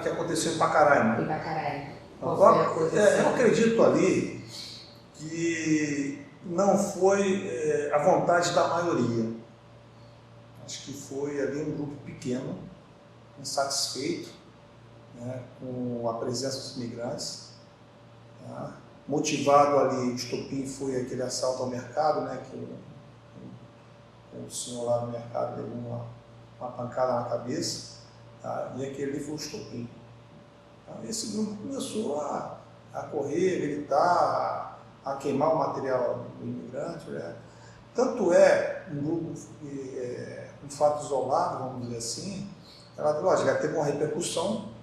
que aconteceu em Pacaraima. Em Pacaraima. Eu acredito ali que não foi a vontade da maioria. Acho que foi ali um grupo pequeno, insatisfeito, né, com a presença dos imigrantes. Tá? Motivado ali, o estopim foi aquele assalto ao mercado, né, que o senhor lá no mercado levou uma pancada na cabeça, tá? E aquele ali foi o estopim. Tá? Esse grupo começou a correr, gritar, a queimar o material do imigrante. Né? Tanto é um grupo, um fato isolado, vamos dizer assim, lógico, teve uma repercussão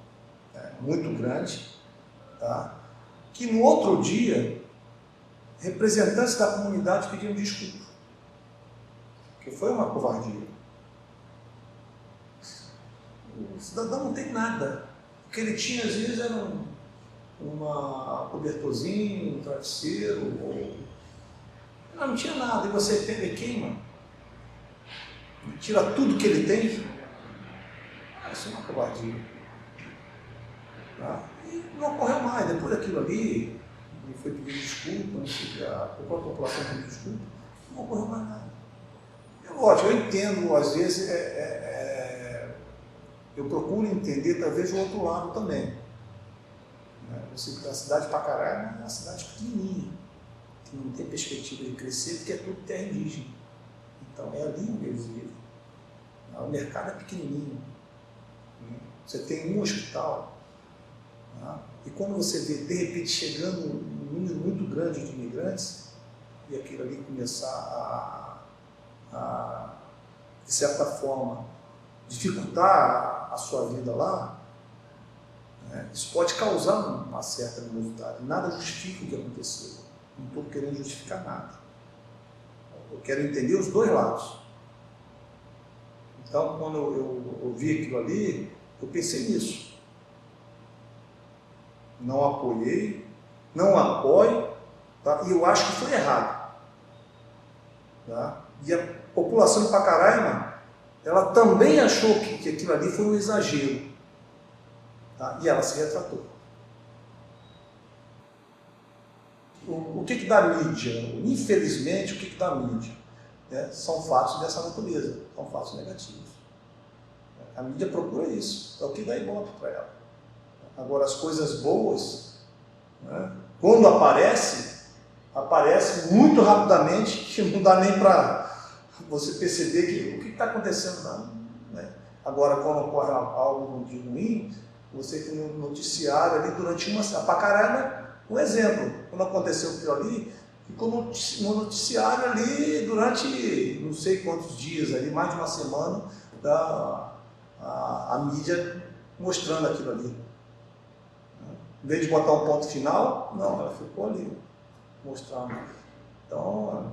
muito grande, tá? Que no outro dia, representantes da comunidade pediram desculpa, porque foi uma covardia. O cidadão não tem nada. O que ele tinha, às vezes, era uma cobertorzinho, um travesseiro, não tinha nada. E você pega e queima, tira tudo que ele tem. Isso é uma covardia. Tá? E não ocorreu mais. Depois daquilo ali, ele foi pedir desculpa, não sei que a população pediu desculpa, não ocorreu mais nada. Lógico, eu entendo, às vezes, eu procuro entender talvez o outro lado também. A cidade de Pacaraima é uma cidade pequenininha, que não tem perspectiva de crescer, porque é tudo terra indígena. Então é ali onde eles vivem. O mercado é pequenininho. Você tem um hospital. E quando você vê, de repente, chegando um número muito grande de imigrantes, e aquilo ali começar de certa forma, dificultar a sua vida lá, isso pode causar uma certa nervosidade. Nada justifica o que aconteceu. Não estou querendo justificar nada. Eu quero entender os dois lados. Então, quando eu vi aquilo ali, eu pensei nisso. Não apoiei, não apoio, tá? E eu acho que foi errado. Tá? E a população de Pacaraima, ela também achou que aquilo ali foi um exagero. Tá? E ela se retratou. O que dá mídia? Infelizmente, o que dá mídia? São fatos dessa natureza, são fatos negativos. A mídia procura isso, é o que dá ibope para ela. Agora, as coisas boas, quando aparece muito rapidamente, que não dá nem para você perceber o que está acontecendo. Não. Agora, quando ocorre algo de ruim, você tem um noticiário ali durante uma semana. Pacaraima, um exemplo, quando aconteceu aquilo ali, ficou no noticiário ali durante não sei quantos dias, ali, mais de uma semana, a mídia mostrando aquilo ali. Em vez de botar um ponto final, não, ela ficou ali, mostrando. Então,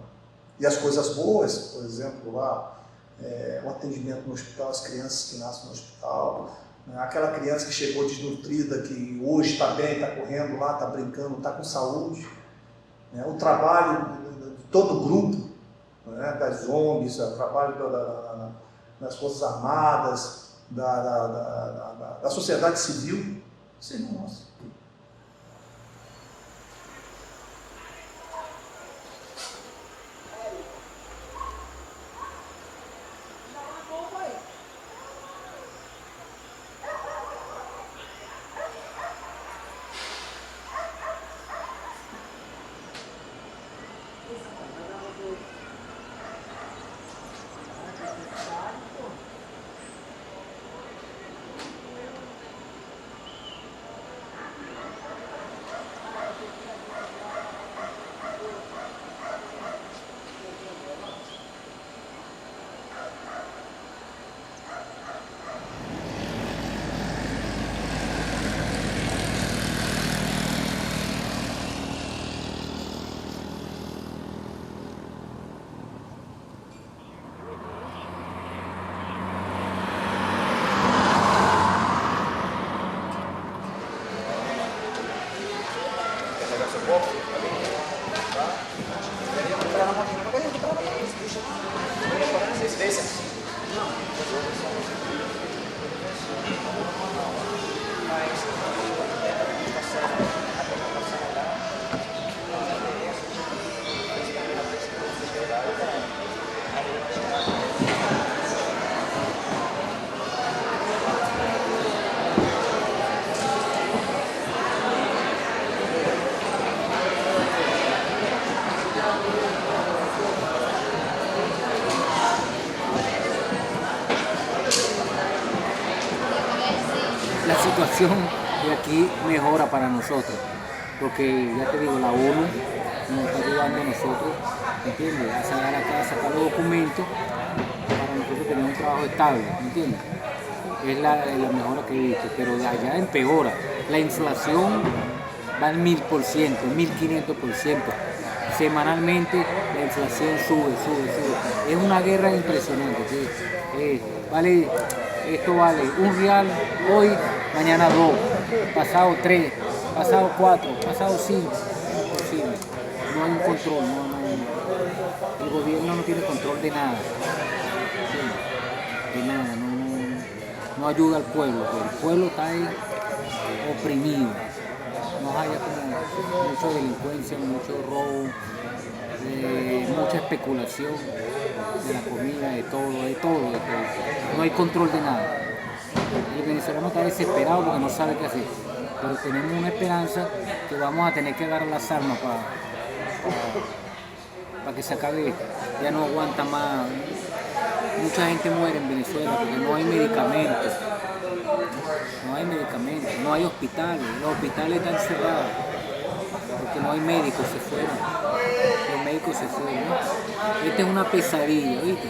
e as coisas boas, por exemplo, lá, o atendimento no hospital, as crianças que nascem no hospital, aquela criança que chegou desnutrida, que hoje está bem, está correndo lá, está brincando, está com saúde, o trabalho de todo o grupo, das ONGs, o trabalho das Forças Armadas, da sociedade civil, isso não mostra. situación de aquí mejora para nosotros, porque ya te digo, la ONU nos está ayudando a nosotros, ¿entiendes? A sacar los documentos para nosotros tener un trabajo estable, ¿entiendes? Es la mejora que he visto, pero de allá empeora. La inflación va al 1000%, 1500%. Semanalmente la inflación sube. Es una guerra impresionante. ¿Sí? Vale, esto vale $1 hoy, mañana 2, pasado 3, pasado 4, pasado 5. Imposible. No hay un control, el gobierno no tiene control de nada. ¿Sí? De nada, no ayuda al pueblo. El pueblo está ahí oprimido. No haya como mucha delincuencia, mucho robo, mucha especulación de la comida, de todo. No hay control de nada. El venezolano está desesperado porque no sabe qué hacer. Pero tenemos una esperanza que vamos a tener que agarrar las armas para que se acabe. Ya no aguanta más. Mucha gente muere en Venezuela porque no hay medicamentos. No hay hospitales. Los hospitales están cerrados porque no hay médicos, se fueron. Los médicos se fueron, ¿no? Esta es una pesadilla, ¿viste?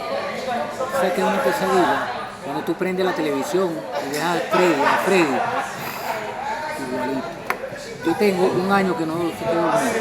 ¿Sabes qué es una pesadilla? Cuando tú prendes la televisión y dejas a Freddy, igualito. Yo tengo 1 año que no puedo dormir.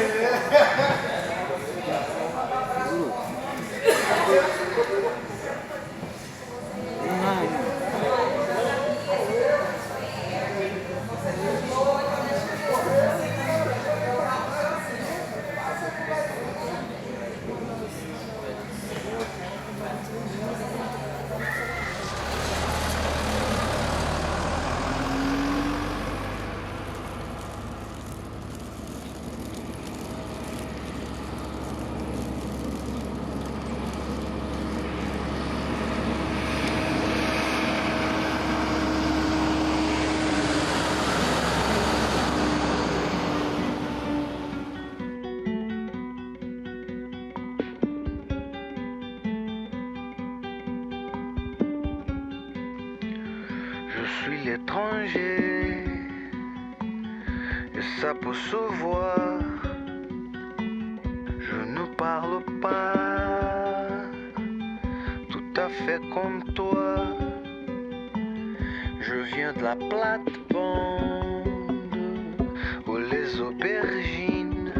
Je suis l'étranger, et ça peut se voir. Je ne parle pas tout à fait comme toi. Je viens de la plate-bande où les aubergines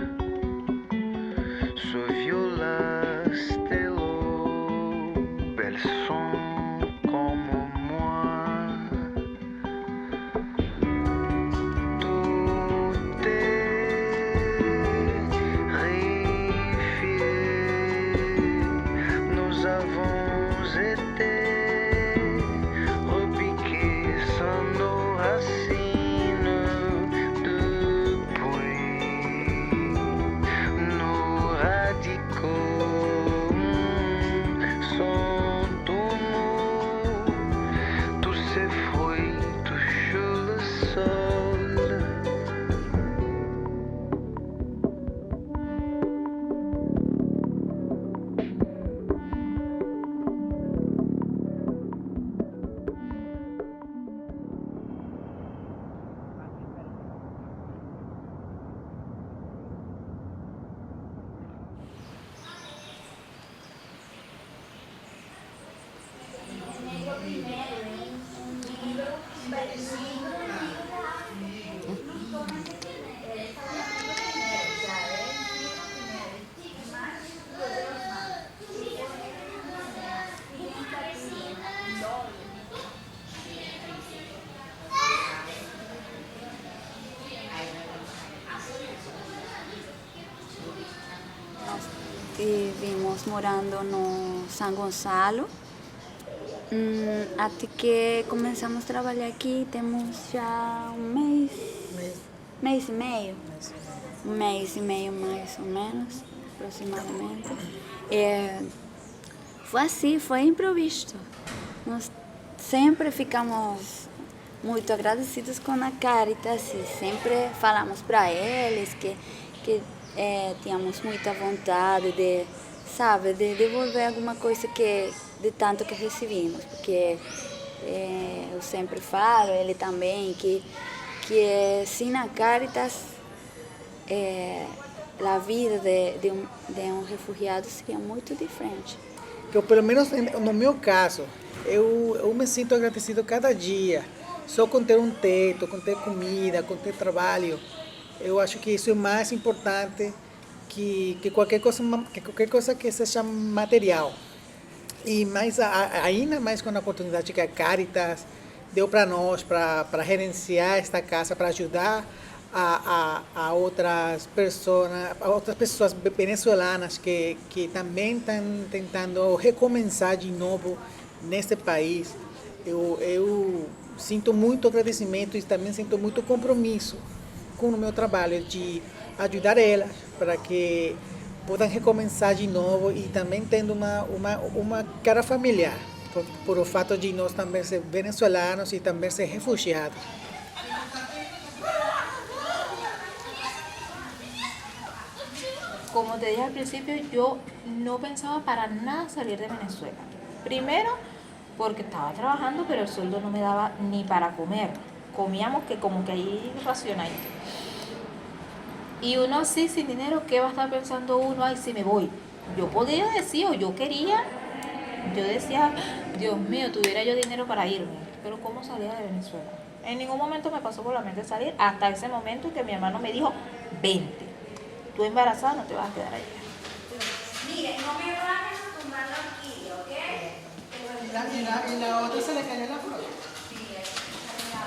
se violent, stello, belles sont comme moi. Tout est réifié, nous avons été repiqués sans nos racines depuis nos radicaux sont tout mous, tous ces fruits touchent le sol. Vivimos morando no São Gonçalo. Até que começamos a trabalhar aqui, temos já um mês e meio. Um mês e meio mais ou menos, aproximadamente. Foi assim, foi improviso. Nós sempre ficamos muito agradecidos com a Caritas e sempre falamos para eles que tínhamos muita vontade de devolver alguma coisa de tanto que recebemos, porque Eu sempre falo, ele também, que sem a Caritas, a vida de um refugiado seria muito diferente. Eu, pelo menos no meu caso, eu me sinto agradecido cada dia, só com ter um teto, com ter comida, com ter trabalho. Eu acho que isso é mais importante que qualquer coisa que seja material. E mais, ainda mais com a oportunidade que a Caritas deu para nós, para gerenciar esta casa, para ajudar a outras pessoas venezuelanas que também estão tentando recomeçar de novo neste país. Eu sinto muito agradecimento e também sinto muito compromisso com o meu trabalho de ajudar elas para que possam recomeçar de novo e também tendo uma cara familiar, por o fato de nós também ser venezuelanos e também ser refugiados. Como te dije al principio, yo no pensaba para nada salir de Venezuela. Primero, porque estaba trabajando, pero el sueldo no me daba ni para comer. Comíamos que como que ahí racionadito. Y uno así, sin dinero, ¿qué va a estar pensando uno? Ay, si me voy. Yo podía decir, o yo quería, yo decía, Dios mío, tuviera yo dinero para irme. Pero ¿cómo salía de Venezuela? En ningún momento me pasó por la mente salir, hasta ese momento que mi hermano me dijo, vente. Tú embarazada no te vas a quedar allá. Mire, no me vayas a tomar la orquídea, ¿ok? ¿Y la otra se le cayó la flor? Sí, está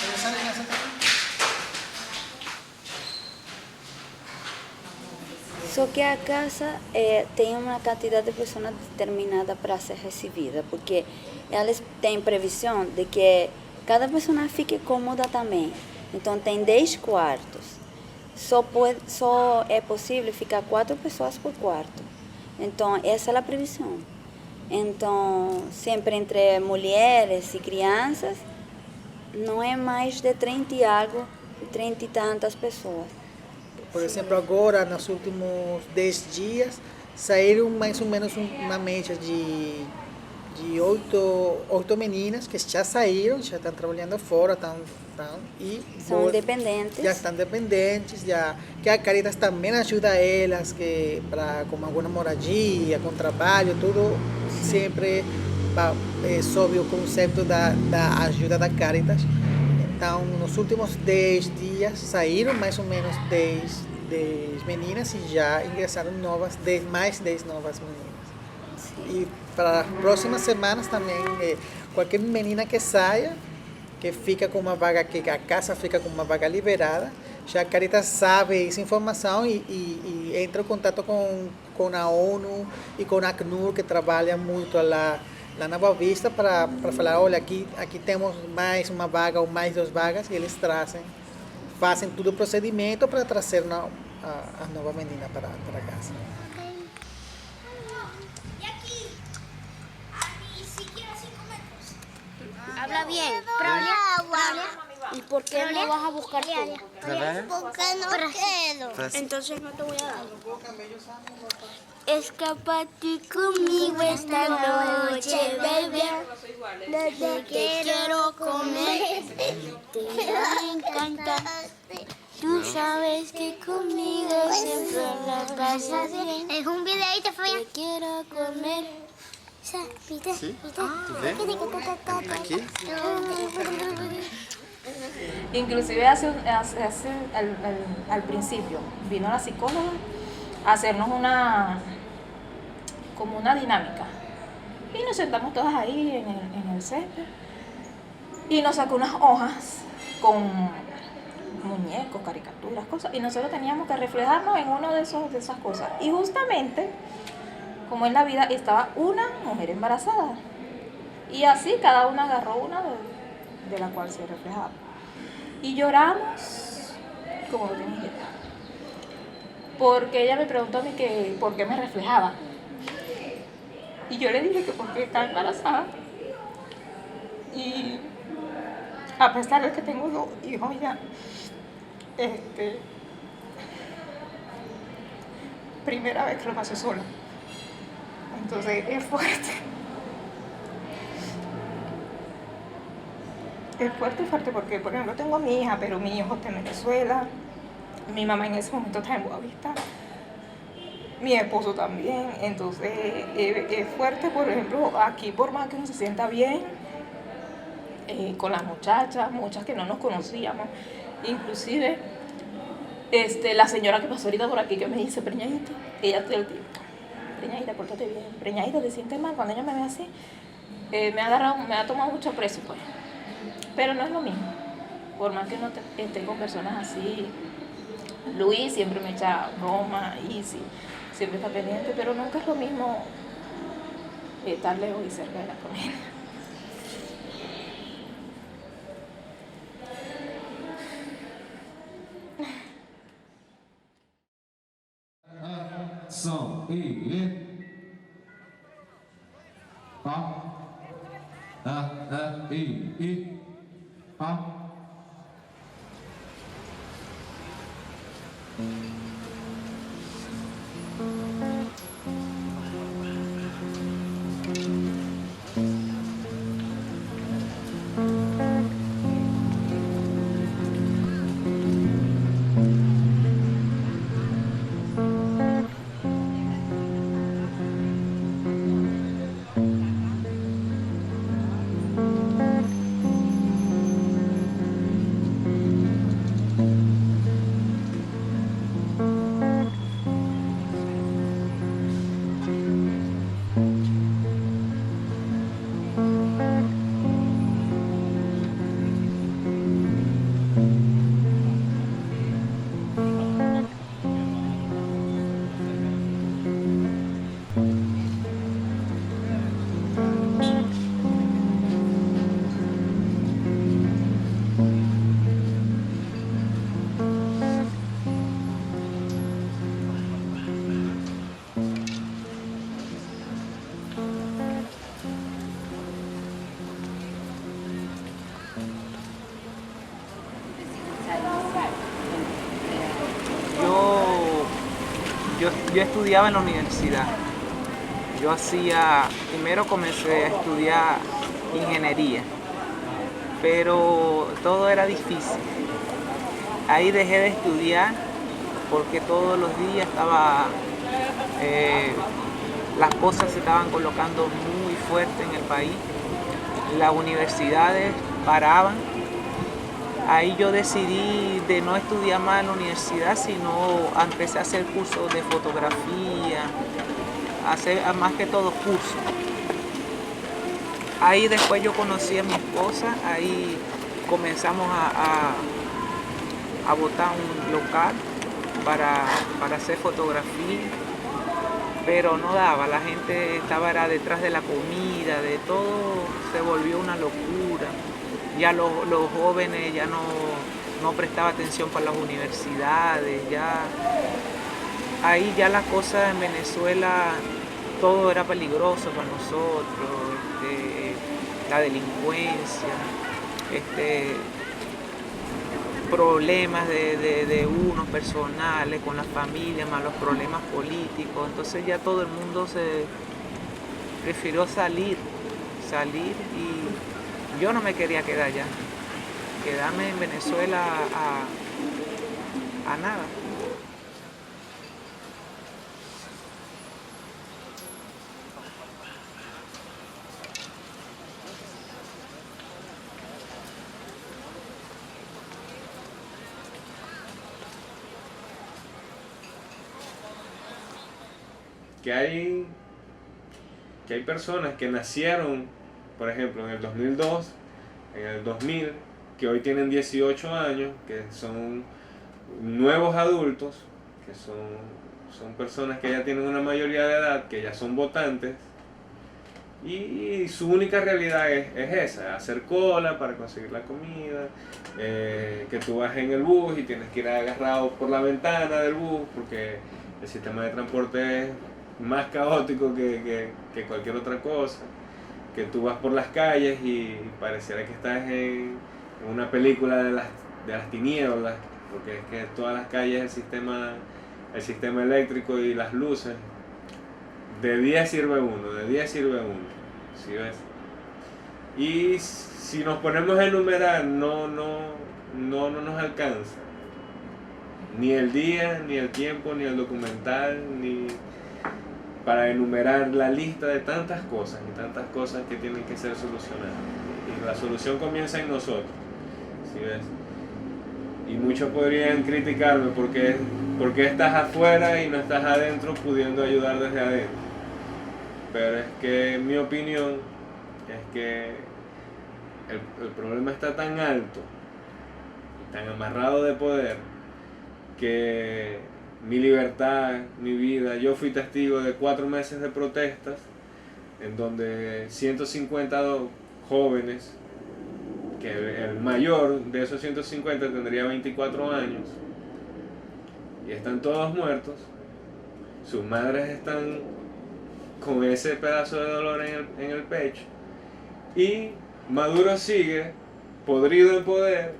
¿Pero sale en esa también? Só que a casa tem uma quantidade de pessoas determinada para ser recebida, porque elas têm previsão de que cada pessoa fique cômoda também. Então tem 10 quartos. Só é possível ficar 4 pessoas por quarto. Então essa é a previsão. Então sempre entre mulheres e crianças não é mais de 30 e algo, 30 e tantas pessoas. Por exemplo, agora, nos últimos 10 dias, saíram mais ou menos uma média de 8 meninas que já saíram, já estão trabalhando fora, São independentes. Já estão dependentes, que a Caritas também ajuda elas com alguma moradia, com trabalho, tudo sempre sob o conceito da ajuda da Caritas. Então, nos últimos 10 dias, saíram mais ou menos 10 meninas e já ingressaram mais 10 novas meninas. Sim. E para as próximas semanas também, qualquer menina que saia, que fica com uma vaga, que a casa fica com uma vaga liberada, já a Caritas sabe essa informação e entra em contato com a ONU e com a ACNUR, que trabalha muito lá na Boa Vista, para falar, olha, aqui temos mais uma vaga ou mais 2 vagas, e eles fazem todo o procedimento para trazer a nova menina para casa. Y aquí, ni siquiera 5 metros. Habla bien. ¿Y por qué no vas a buscar tú? Porque no quiero. Entonces no te voy a dar. Escápate conmigo esta noche, bebé. Te quiero comer, te va a encantar. Tú sabes que conmigo siempre la pasas bien. Es un videito, Te quiero comer. ¿Sí? ¿Tú ves? Aquí. Inclusive al principio vino la psicóloga a hacernos como una dinámica, y nos sentamos todas ahí en el césped y nos sacó unas hojas con muñecos, caricaturas, cosas, y nosotros teníamos que reflejarnos en uno de esas cosas. Y justamente, como en la vida, estaba una mujer embarazada, y así cada una agarró una de la cual se reflejaba, y lloramos como no tienes idea, porque ella me preguntó a mí que por qué me reflejaba, y yo le dije que porque estaba embarazada, y a pesar de que tengo 2 hijos ya, primera vez que lo pasé sola, entonces es fuerte. es fuerte porque, por ejemplo, tengo a mi hija, pero mi hijo está en Venezuela, mi mamá en ese momento está en Boavista, mi esposo también, entonces es fuerte, por ejemplo, aquí por más que uno se sienta bien, con las muchachas, muchas que no nos conocíamos, inclusive la señora que pasó ahorita por aquí que me dice, preñadita, ella todo el tiempo, preñadita, pórtate bien, preñadita, te sientes mal, cuando ella me ve así, me ha tomado mucho aprecio, pues. Pero no es lo mismo, por más que no esté con personas así. Luis siempre me echa broma, Easy siempre está pendiente, pero nunca es lo mismo estar lejos y cerca de la familia. Som i Yo estudiaba en la universidad. Primero comencé a estudiar ingeniería, pero todo era difícil. Ahí dejé de estudiar porque todos los días las cosas se estaban colocando muy fuerte en el país. Las universidades paraban. Ahí yo decidí de no estudiar más en la universidad, sino empecé a hacer cursos de fotografía, hacer más que todo cursos. Ahí después yo conocí a mi esposa, ahí comenzamos a botar un local para hacer fotografía, pero no daba, la gente estaba detrás de la comida, de todo, se volvió una locura. Ya los jóvenes ya no prestaban atención para las universidades, ahí ya las cosas en Venezuela, todo era peligroso para nosotros, la delincuencia, problemas de unos personales con las familias, más los problemas políticos, entonces ya todo el mundo se prefirió salir y yo no me quería quedar allá, quedarme en Venezuela a nada. Que hay personas que nacieron, por ejemplo, en el 2002, en el 2000, que hoy tienen 18 años, que son nuevos adultos, que son personas que ya tienen una mayoría de edad, que ya son votantes, y su única realidad es esa, hacer cola para conseguir la comida, que tú vas en el bus y tienes que ir agarrado por la ventana del bus, porque el sistema de transporte es más caótico que cualquier otra cosa, que tú vas por las calles y pareciera que estás en una película de las tinieblas, porque es que todas las calles el sistema eléctrico y las luces, de día sirve uno, ¿sí ves? Y si nos ponemos a enumerar, no nos alcanza. Ni el día, ni el tiempo, ni el documental, ni para enumerar la lista de tantas cosas que tienen que ser solucionadas. Y la solución comienza en nosotros. ¿Sí ves? Y muchos podrían criticarme porque estás afuera y no estás adentro pudiendo ayudar desde adentro. Pero es que mi opinión es que el problema está tan alto, tan amarrado de poder, que mi libertad, mi vida, yo fui testigo de 4 meses de protestas en donde 150 jóvenes, que el mayor de esos 150 tendría 24 años, y están todos muertos, sus madres están con ese pedazo de dolor en el pecho, y Maduro sigue podrido en poder,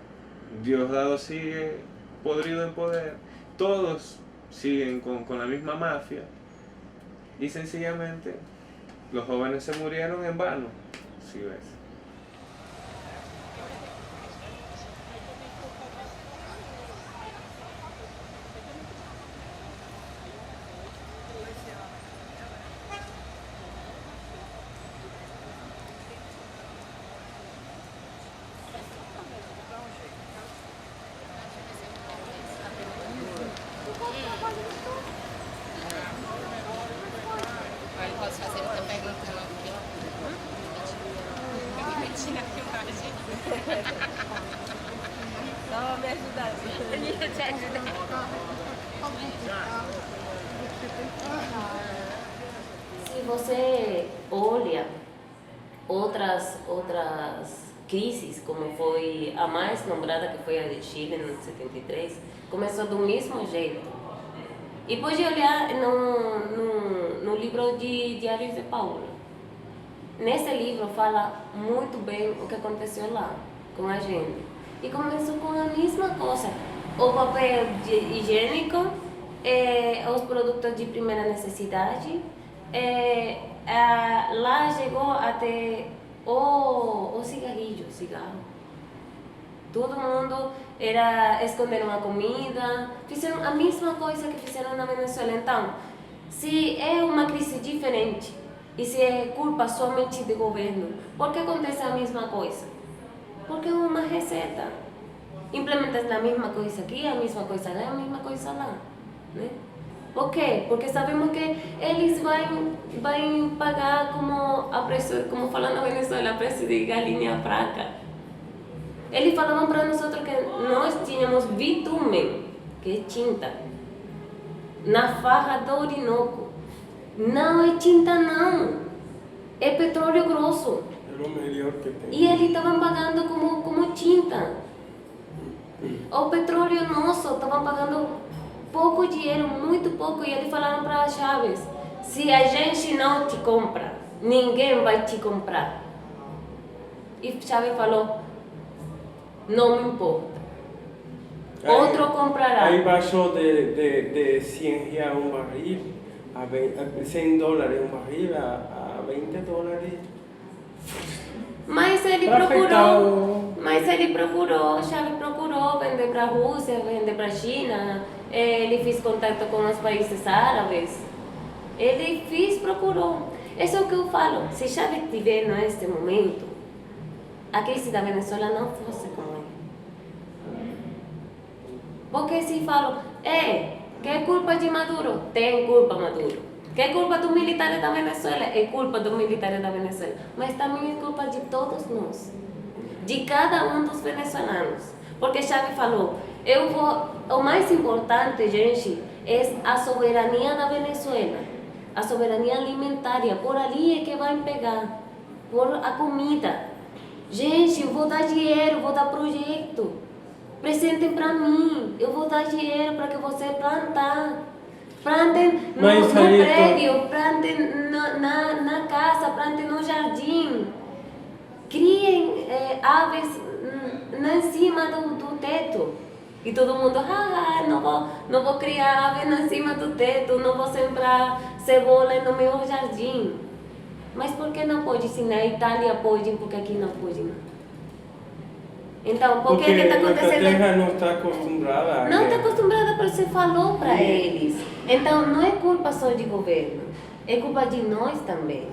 Diosdado sigue podrido en poder, todos siguen con la misma mafia, y sencillamente los jóvenes se murieron en vano, si ves. Posso fazer outra pergunta logo aqui? Eu me meti na filmagem. Só me ajudar. Eu ia te ajudar. Se você olha outras crises, como foi a mais nombrada, que foi a de Chile, em 73, começou do mesmo jeito. E pode olhar no livro de Diários de Paulo. Nesse livro fala muito bem o que aconteceu lá com a gente. E começou com a mesma coisa. O papel higiênico, os produtos de primeira necessidade. Lá chegou até o cigarro. Todo mundo era esconder uma comida, fizeram a mesma coisa que fizeram na Venezuela. Então, se é uma crise diferente e se é culpa somente do governo, por que acontece a mesma coisa? Porque é uma receita. Implementas a mesma coisa aqui, a mesma coisa lá, a mesma coisa lá. Né? Por quê? Porque sabemos que eles vão pagar como falam na Venezuela, a preço de galinha fraca. Eles falavam para nós que nós tínhamos bitumen, que é tinta, na farra do Orinoco. Não é tinta não, é petróleo grosso. É o melhor que tem. E eles estavam pagando como tinta. O petróleo nosso estavam pagando pouco dinheiro, muito pouco. E eles falaram para Chávez, se a gente não te compra, ninguém vai te comprar. E Chávez falou, não me importa. Outro comprará. Aí baixou de 100 reais um barril, a $100 um barril, a $20. Mas ele procurou, Chávez procurou vender para a Rússia, vender para a China, ele fez contato com os países árabes, procurou. Isso é o que eu falo, se Chávez estiver neste momento, a crise da Venezuela não fosse como é. Porque se falam, que é culpa de Maduro? Tem culpa, Maduro. Que é culpa dos militares da Venezuela? É culpa dos militares da Venezuela. Mas também é culpa de todos nós, de cada um dos venezuelanos. Porque Chávez falou, o mais importante, gente, é a soberania da Venezuela, a soberania alimentária. Por ali é que vai pegar, por a comida. Gente, eu vou dar dinheiro, vou dar projeto. Presentem para mim, eu vou dar dinheiro para que você plantar. Plantem no prédio, plantem na casa, plantem no jardim. Criem aves em cima do teto. E todo mundo, não vou criar aves em cima do teto, não vou sembrar cebola no meu jardim. Mas por que não pode? Se na Itália pode, porque aqui não pode, não? Então, por que está acontecendo? Porque a terra não está acostumada a... Não está acostumada, mas você falou para eles. Então, não é culpa só do governo, é culpa de nós também.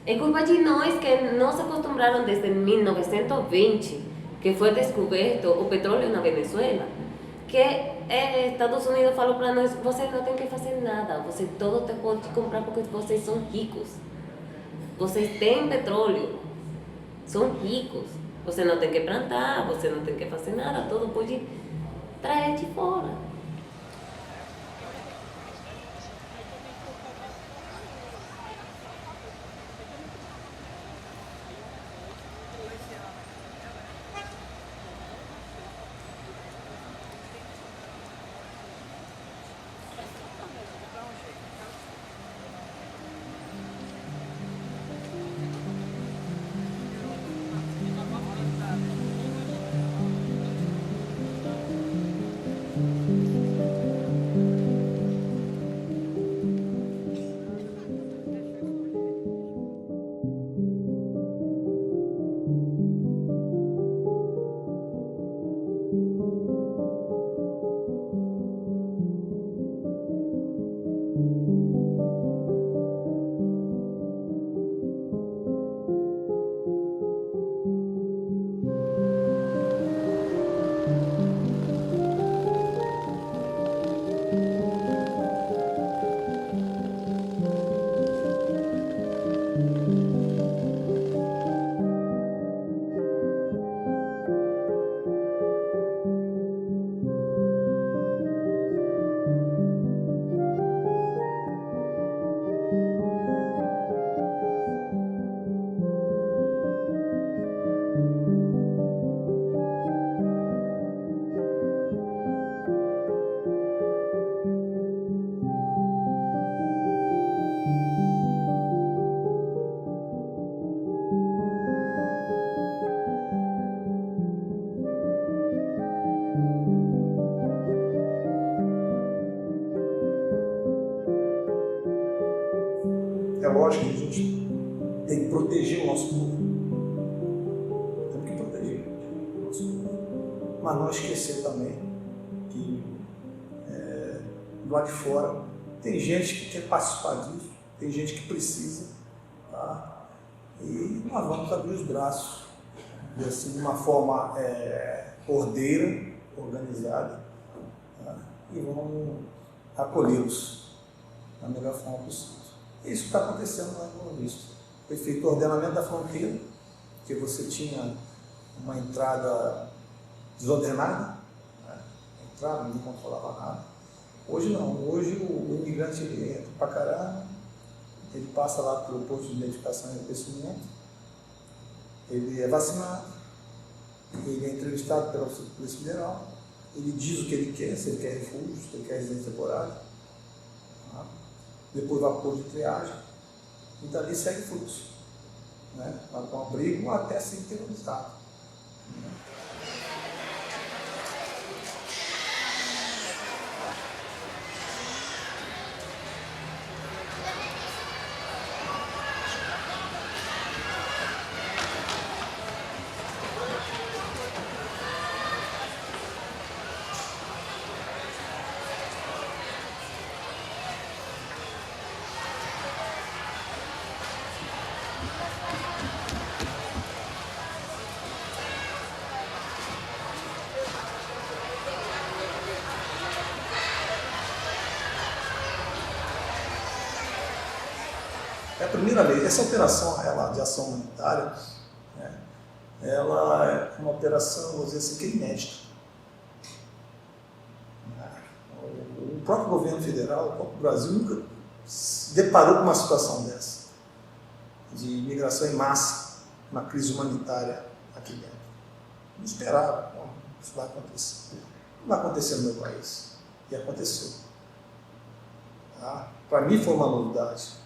É culpa de nós que não se acostumbraram desde 1920, que foi descoberto o petróleo na Venezuela, que Estados Unidos falou para nós, vocês não tem que fazer nada, você todo te pode comprar porque vocês são ricos. Vocês têm petróleo, são ricos. Você não tem que plantar, você não tem que fazer nada, tudo pode trazer de fora. É lógico que a gente tem que proteger o nosso povo. Temos que proteger o nosso povo. Mas não esquecer também que do lado de fora tem gente que quer participar disso, tem gente que precisa, tá? E nós vamos abrir os braços, e assim, de uma forma ordeira, organizada, tá? E vamos acolhê-los da melhor forma possível. É isso que está acontecendo lá no Boa Vista. Foi feito o ordenamento da fronteira, porque você tinha uma entrada desordenada, né? Entrava, ninguém controlava nada. Hoje não, hoje o imigrante ele entra para caramba, ele passa lá pelo posto de identificação e reconhecimento, ele é vacinado, ele é entrevistado pela Polícia Federal, ele diz o que ele quer, se ele quer refúgio, se ele quer residência temporária. Tá? Depois vai para o posto de triagem, e dali segue fluxo, né? Vai para um abrigo até ser interiorizado. Né? É a primeira lei. Essa operação ela, de ação humanitária, né, ela é uma operação, vou dizer assim, que é inédita. O próprio governo federal, o próprio Brasil, nunca se deparou com uma situação dessa, de imigração em massa, uma crise humanitária aqui dentro. Não esperava, isso vai acontecer. Não vai acontecer no meu país. E aconteceu. Tá? Para mim foi uma novidade.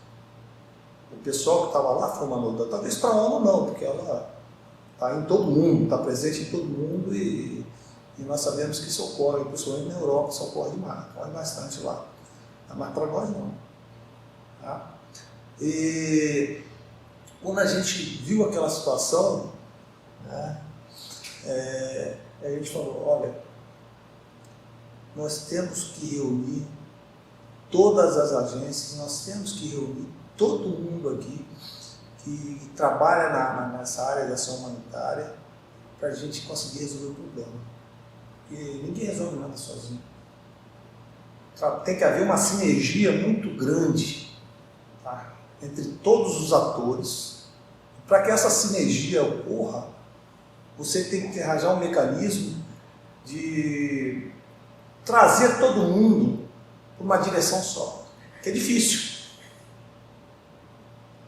O pessoal que estava lá foi uma novidade. Talvez para a ONU não, porque ela está em todo mundo, está presente em todo mundo e nós sabemos que isso ocorre, principalmente na Europa, isso ocorre demais, ocorre bastante lá. Mas para nós não. Tá? E quando a gente viu aquela situação, né, a gente falou, olha, nós temos que reunir todas as agências, nós temos que reunir todo mundo aqui que trabalha nessa área de ação humanitária para a gente conseguir resolver o problema. E ninguém resolve nada sozinho. Tem que haver uma sinergia muito grande, tá, entre todos os atores. Para que essa sinergia ocorra, você tem que arranjar um mecanismo de trazer todo mundo para uma direção só, que é difícil.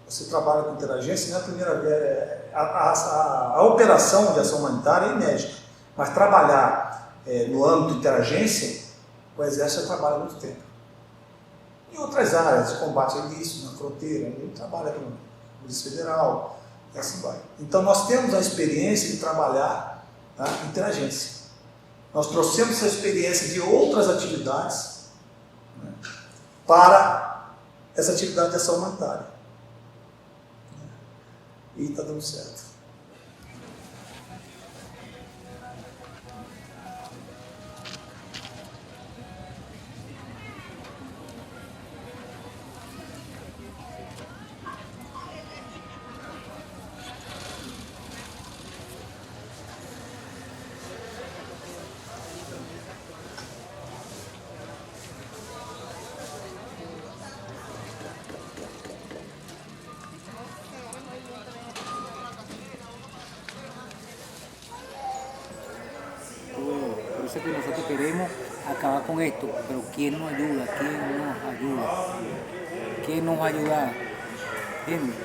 Você trabalha com interagência, não é a primeira vez. A operação de ação humanitária é inédita, mas trabalhar no âmbito de interagência, o Exército trabalha há muito tempo. Em outras áreas de combate a ilícito, na fronteira, ele trabalha com a Polícia Federal, e assim vai. Então nós temos a experiência de trabalhar em interagência. Nós trouxemos essa experiência de outras atividades, né, para essa atividade de ação humanitária. E está dando certo. Por eso que nosotros queremos acabar con esto, pero ¿quién nos ayuda? ¿Quién nos ayuda? ¿Quién nos va a ayudar? ¿Entiendes?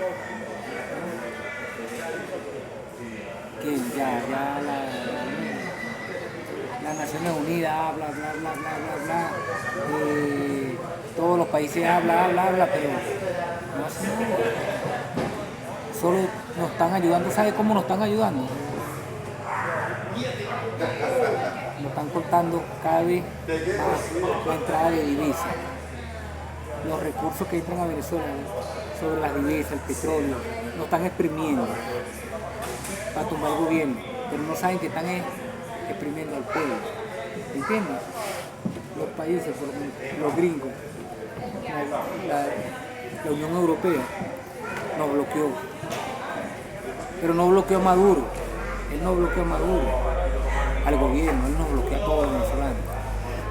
¿Quién? Ya las Naciones Unidas habla, bla, bla, bla, bla, bla. Todos los países habla, pero no hacen nada. Solo nos están ayudando. ¿Sabe cómo nos están ayudando? Nos están cortando cada vez más la entrada de divisas. Los recursos que entran a Venezuela sobre las divisas, el petróleo, nos están exprimiendo para tumbar el gobierno, pero no saben que están exprimiendo al pueblo. ¿Entiendes? Los países, por ejemplo, los gringos, la Unión Europea nos bloqueó, pero no bloqueó a Maduro. Él no bloqueó a Maduro al gobierno, él nos bloquea a todos los venezolanos.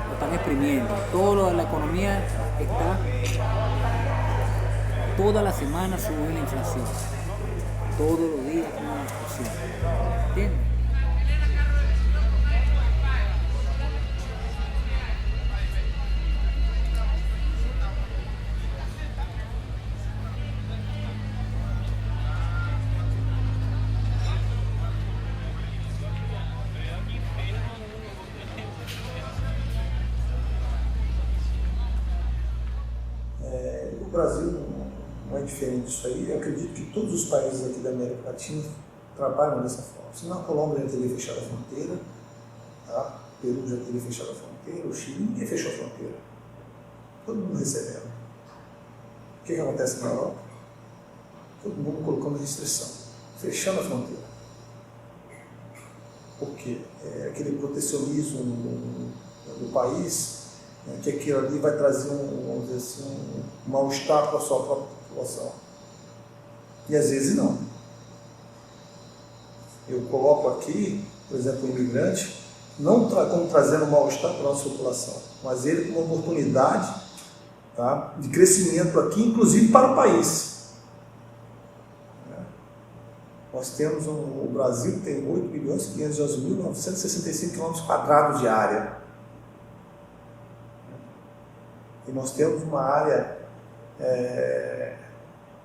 Lo están exprimiendo. Todo la economía está, toda la semana sube la inflación. Todos los días hay una inflación. ¿Entiendes? O Brasil não é diferente disso aí. Eu acredito que todos os países aqui da América Latina trabalham dessa forma. Senão a Colômbia já teria fechado a fronteira, tá? O Peru já teria fechado a fronteira, o Chile, ninguém fechou a fronteira. Todo mundo recebendo. O que acontece na Europa? Todo mundo colocando restrição, fechando a fronteira. Por quê? É aquele protecionismo do país, que aquilo ali vai trazer vamos dizer assim, um mal-estar para a sua própria população. E às vezes não. Eu coloco aqui, por exemplo, o imigrante, não como trazendo mal-estar para a nossa população, mas ele como uma oportunidade, tá, de crescimento aqui, inclusive para o país. Nós temos o Brasil tem 8.511.965 km² de área. E nós temos uma área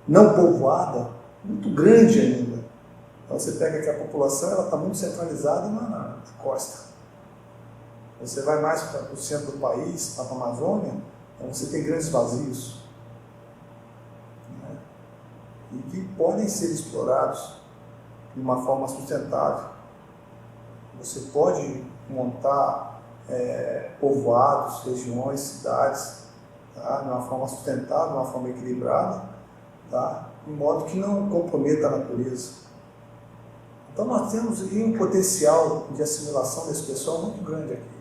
não povoada muito grande ainda. Então você pega que a população está muito centralizada na costa. Você vai mais para o centro do país, para a Amazônia, então você tem grandes vazios, né? E que podem ser explorados de uma forma sustentável. Você pode montar povoados, regiões, cidades, tá, de uma forma sustentável, de uma forma equilibrada, tá? De modo que não comprometa a natureza. Então nós temos aí um potencial de assimilação desse pessoal muito grande aqui.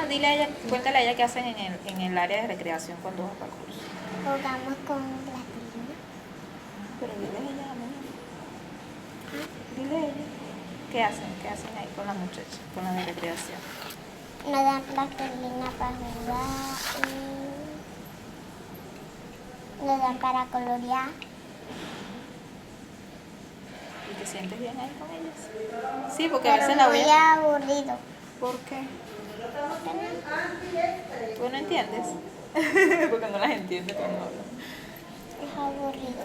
Dile a ella, cuéntale a ella qué hacen en el área de recreación cuando vas para el curso. Jugamos con plastilina. Pero dile a ella, amor. Dile a ella. ¿Qué hacen ahí con las muchachas, con la de recreación? Nos dan plastilina para jugar y nos dan para colorear. ¿Y te sientes bien ahí con ellas? Sí, porque pero a veces la muy voy a... aburrido. ¿Por qué? ¿Tú no entiendes? Porque no las entiende cuando hablan. Es aburrido.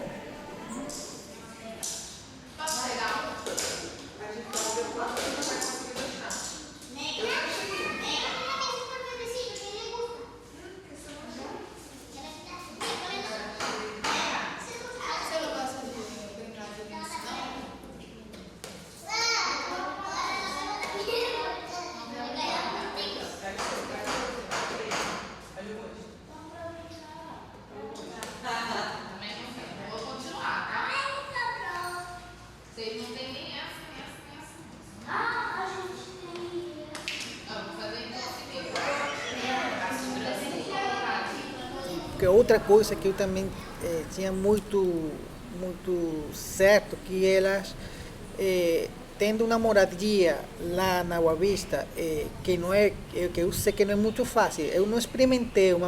Porque outra coisa que eu também tinha muito certo, que elas tendo uma moradia lá na Boa Vista, que eu sei que não é muito fácil. Eu não experimentei o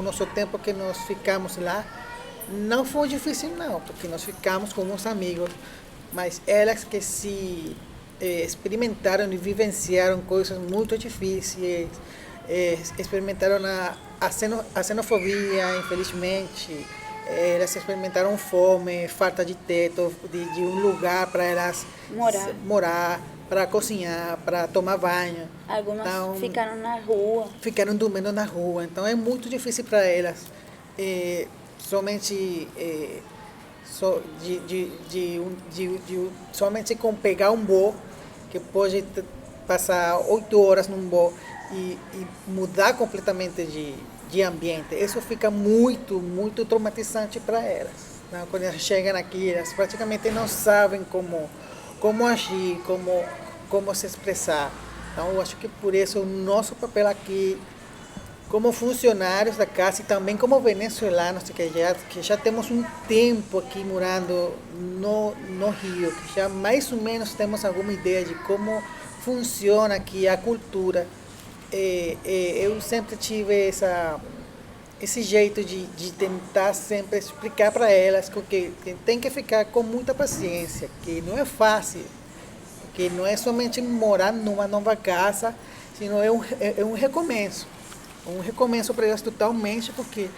nosso tempo que nós ficamos lá, não foi difícil não, porque nós ficamos com uns amigos, mas elas que se experimentaram e vivenciaram coisas muito difíceis, experimentaram a xenofobia, infelizmente, elas experimentaram fome, falta de teto, de um lugar para elas morar, para cozinhar, para tomar banho. Algumas então, ficaram na rua. Ficaram dormindo na rua, então é muito difícil para elas. Somente somente com pegar um voo, que pode passar 8 horas num voo e mudar completamente de ambiente. Isso fica muito traumatizante para elas. Então, quando elas chegam aqui, elas praticamente não sabem como agir, como se expressar. Então, eu acho que por isso o nosso papel aqui, como funcionários da casa e também como venezuelanos, que já temos um tempo aqui morando no Rio, que já mais ou menos temos alguma ideia de como funciona aqui a cultura. Eu sempre tive esse jeito de tentar sempre explicar para elas que tem que ficar com muita paciência, que não é fácil, que não é somente morar numa nova casa, sino é um recomeço. Um recomeço para elas totalmente, porque,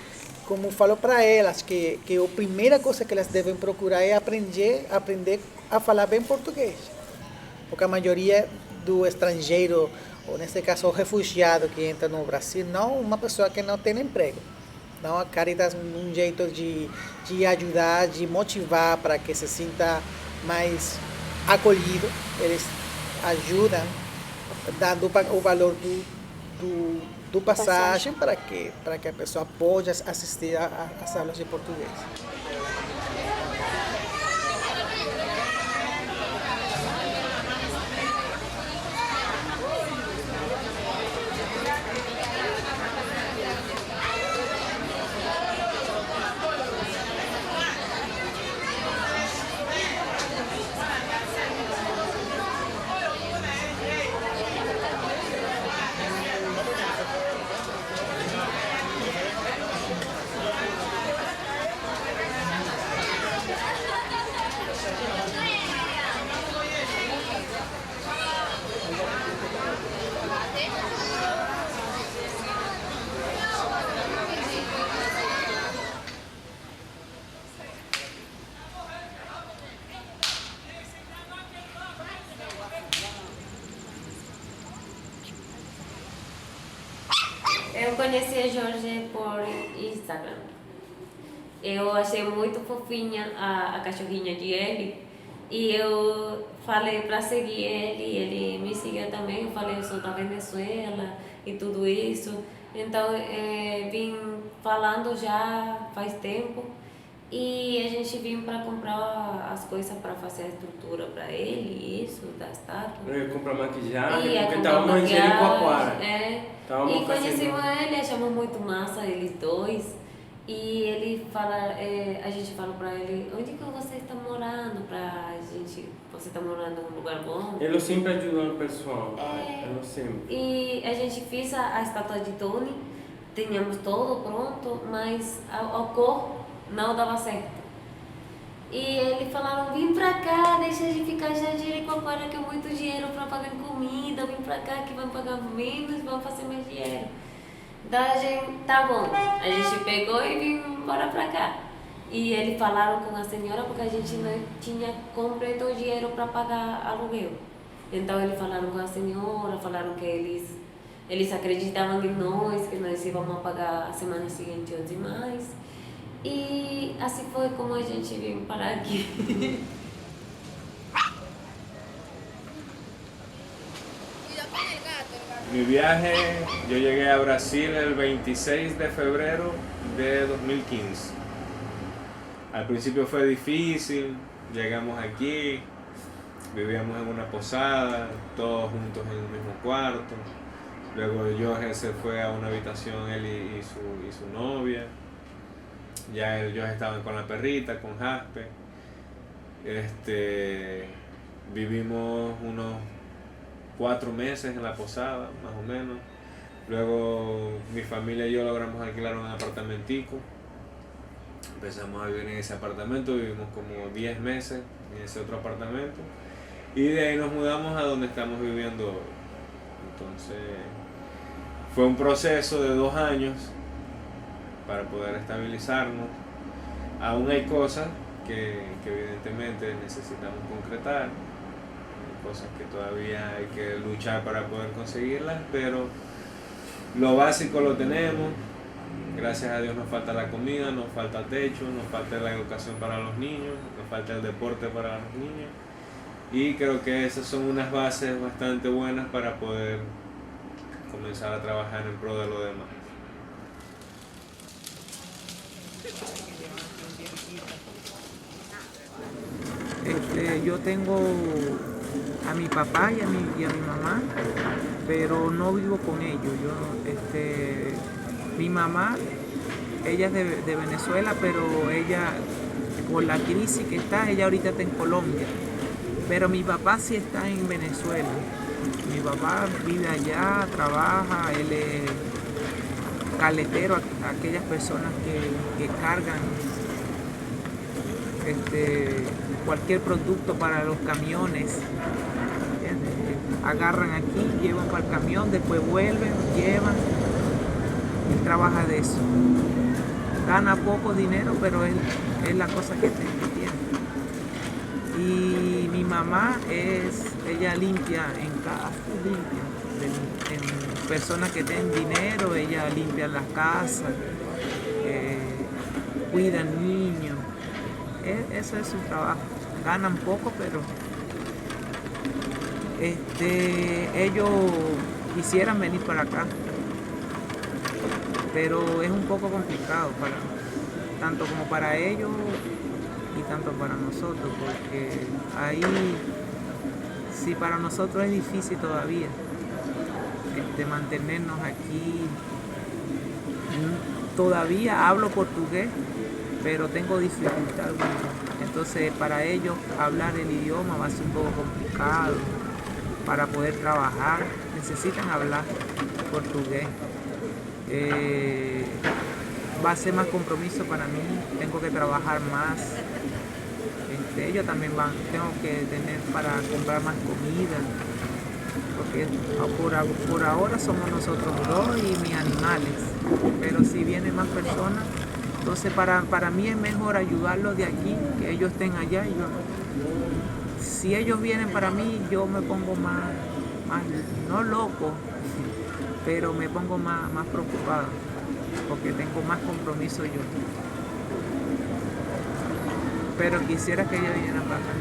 como falo para elas, que a primeira coisa que elas devem procurar é aprender a falar bem português. porque a maioria do estrangeiro, ou nesse caso o refugiado que entra no Brasil, não uma pessoa que não tem emprego. Então a Caritas um jeito de ajudar, de motivar para que se sinta mais acolhido. Eles ajudam dando o valor do passagem para que a pessoa possa assistir às aulas de português. Eu conheci a Jorge por Instagram. Eu achei muito fofinha a cachorrinha de ele. E eu falei para seguir ele me seguiu também. Eu falei, eu sou da Venezuela e tudo isso. Então, vim falando já faz tempo. E a gente vim para comprar as coisas para fazer a estrutura para ele, isso, da estátua. Eu ia comprar maquiagem, Ia porque comprar estávamos em Jericoacoara. E conhecemos ele, achamos muito massa, eles dois. E ele fala, a gente fala para ele, onde que você está morando? Você está morando em um lugar bom? Ele sempre ajudou o pessoal, ele sempre. E a gente fez a estátua de Tony, tínhamos todo pronto, mas a cor não dava certo. E eles falaram, vem pra cá, deixa de ficar já de Jericoacoara, que é muito dinheiro pra pagar comida, vem pra cá que vão pagar menos, vão fazer mais dinheiro. Daí a gente, tá bom, a gente pegou e vim embora pra cá. E eles falaram com a senhora porque a gente não tinha completo o dinheiro para pagar aluguel. Então eles falaram com a senhora, falaram que eles acreditavam em nós, que nós íamos pagar a semana seguinte ou demais. E assim foi como a gente veio parar aqui. Mi viaje, yo llegué a Brasil el 26 de febrero de 2015. Al principio fue difícil, llegamos aquí, vivíamos en una posada, todos juntos en el mismo cuarto. Luego Jorge se fue a una habitación, él y su novia. Ya ellos estaban con la perrita, con Jaspe. Vivimos unos 4 meses en la posada, más o menos. Luego mi familia y yo logramos alquilar un apartamentico. Empezamos a vivir en ese apartamento, vivimos como 10 meses en ese otro apartamento. Y de ahí nos mudamos a donde estamos viviendo hoy. Entonces fue un proceso de 2 años para poder estabilizarnos. Aún hay cosas que evidentemente necesitamos concretar, hay cosas que todavía hay que luchar para poder conseguirlas, pero lo básico lo tenemos. Gracias a Dios nos falta la comida, nos falta techo, nos falta la educación para los niños, nos falta el deporte para los niños, y creo que esas son unas bases bastante buenas para poder comenzar a trabajar en pro de lo demás. Yo tengo a mi papá y a mi mamá, pero no vivo con ellos. Mi mamá, ella es de Venezuela, pero ella, por la crisis que está, ella ahorita está en Colombia. Pero mi papá sí está en Venezuela. Mi papá vive allá, trabaja, él es caletero, aquellas personas que cargan cualquier producto para los camiones. ¿Entiendes? Agarran aquí, llevan para el camión, después vuelven, llevan. Él trabaja de eso. Gana poco dinero, pero es la cosa que tiene. Y mi mamá ella limpia en casa, en personas que tienen dinero, ella limpia las casas, cuida niños. Eso es su trabajo. Ganan poco, pero ellos quisieran venir para acá, pero es un poco complicado tanto como para ellos y tanto para nosotros, porque ahí sí para nosotros es difícil todavía mantenernos aquí. Todavía hablo portugués, pero tengo dificultad. Entonces para ellos hablar el idioma va a ser un poco complicado. Para poder trabajar necesitan hablar portugués. Va a ser más compromiso para mí, tengo que trabajar más. Ellos también tengo que tener para comprar más comida, porque por ahora somos nosotros dos y mis animales, pero si vienen más personas, entonces para mí es mejor ayudarlos de aquí, que ellos estén allá. Y si ellos vienen para mí, yo me pongo más no loco, pero me pongo más preocupado, porque tengo más compromiso yo. Pero quisiera que ellos vinieran para acá.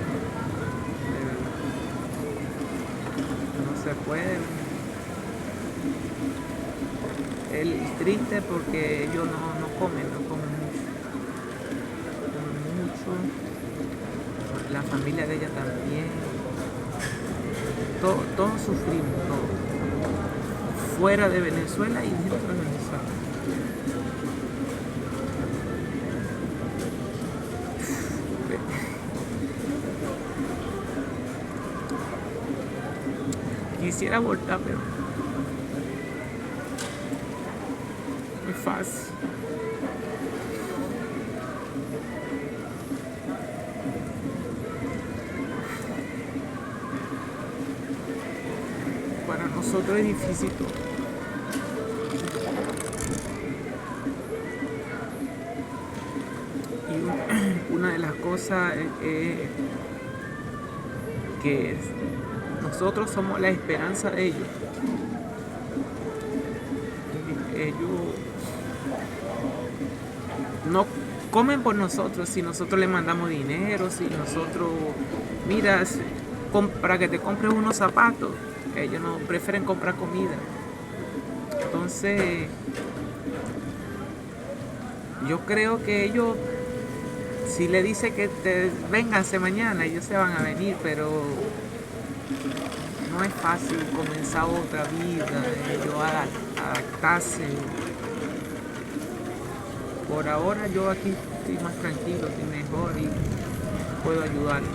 No se puede. Es triste porque ellos no comen mucho. La familia de ella también. Todos sufrimos, todos. Fuera de Venezuela y dentro de Venezuela. Quisiera voltar, pero muy fácil. Para nosotros es difícil todo. Y una de las cosas es que nosotros somos la esperanza de ellos. Ellos no comen por nosotros si nosotros les mandamos dinero, si nosotros, mira, para que te compres unos zapatos, ellos no prefieren comprar comida. Entonces, yo creo que ellos, si le dice que vénganse mañana, ellos se van a venir, pero no es fácil comenzar otra vida, ellos adaptarse. Por ahora yo aquí estoy más tranquilo, estoy mejor y puedo ayudarlos.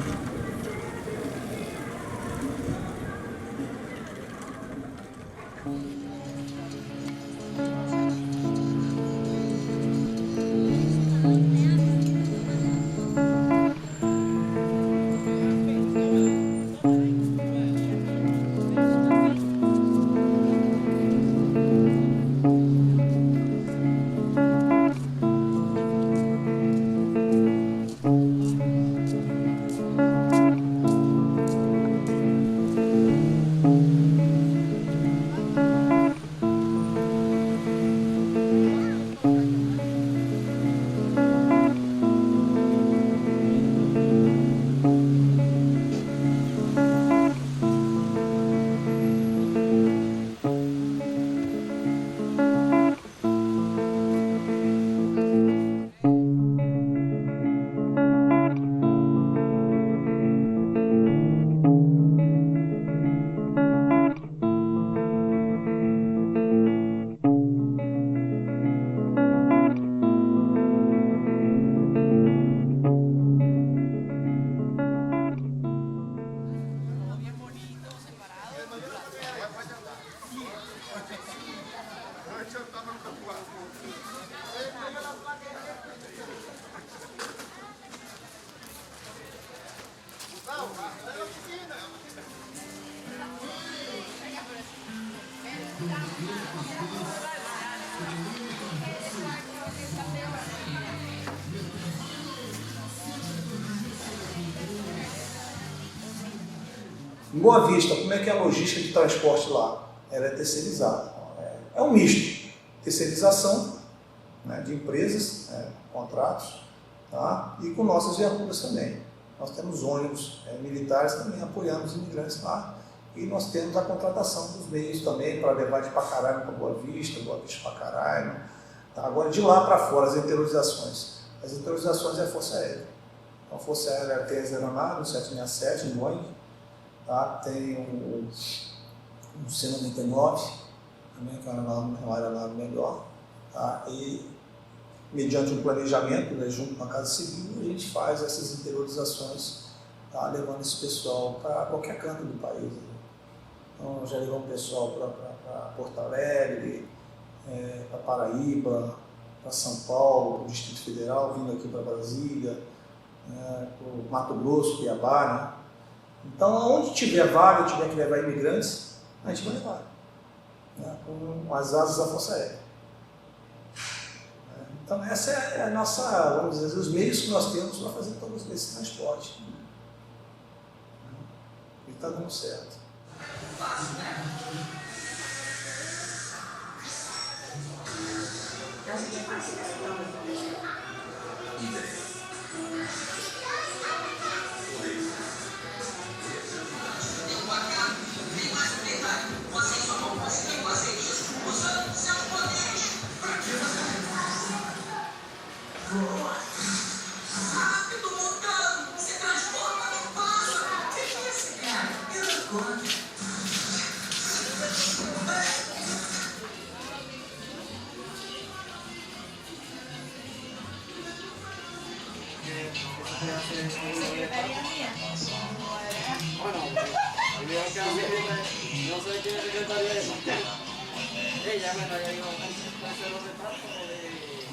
Em Boa Vista, como é que é a logística de transporte lá? Ela é terceirizada. É um misto. Terceirização, né, de empresas, contratos, tá? E com nossas viaturas também. Nós temos ônibus militares também apoiando os imigrantes lá. E nós temos a contratação dos meios também para levar de Pacaraima para Boa Vista para Pacaraima. Tá? Agora, de lá para fora, as interiorizações. As interiorizações é a Força Aérea. Então, a Força Aérea tem as aeronaves, 767, em Boeing. Tá? Tem o C-99, também, que é uma aeronave melhor. Tá? E, mediante um planejamento, né, junto com a Casa Civil, a gente faz essas interiorizações, tá? Levando esse pessoal para qualquer canto do país. Né? Então, já levamos o pessoal para Porto Alegre, para Paraíba, para São Paulo, para o Distrito Federal, vindo aqui para Brasília, para o Mato Grosso, Cuiabá. Né? Então, onde tiver vaga, tiver que levar imigrantes, a gente vai levar, né? Com as asas da Força Aérea. Então, essa é a nossa, vamos dizer, os meios que nós temos para fazer todo esse transporte. E está dando certo.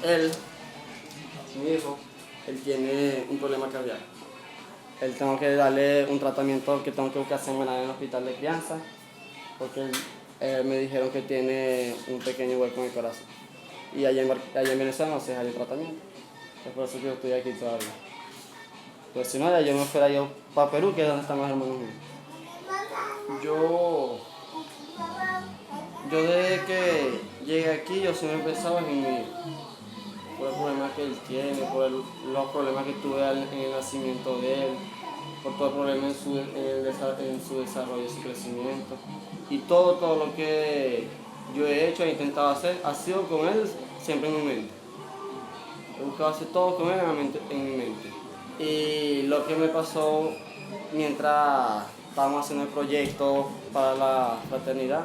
Él, mi hijo, él tiene un problema cardíaco. Él tengo que darle un tratamiento que tengo que buscar semanal en el hospital de crianza, porque me dijeron que tiene un pequeño hueco en el corazón. Y allá en Venezuela no se hace el tratamiento. Es por eso que yo estoy aquí todavía. Pues si no, ya yo me fuera yo para Perú, que es donde están los hermanos míos. Yo desde que llegué aquí, yo siempre he pensado en mí, por el problema que él tiene, por los problemas que tuve en el nacimiento de él, por todo el problema en su desarrollo y su crecimiento. Y todo lo que yo he hecho e intentado hacer ha sido con él siempre en mi mente. He buscado hacer todo con él en mi mente. Y lo que me pasó mientras estábamos haciendo el proyecto para la fraternidad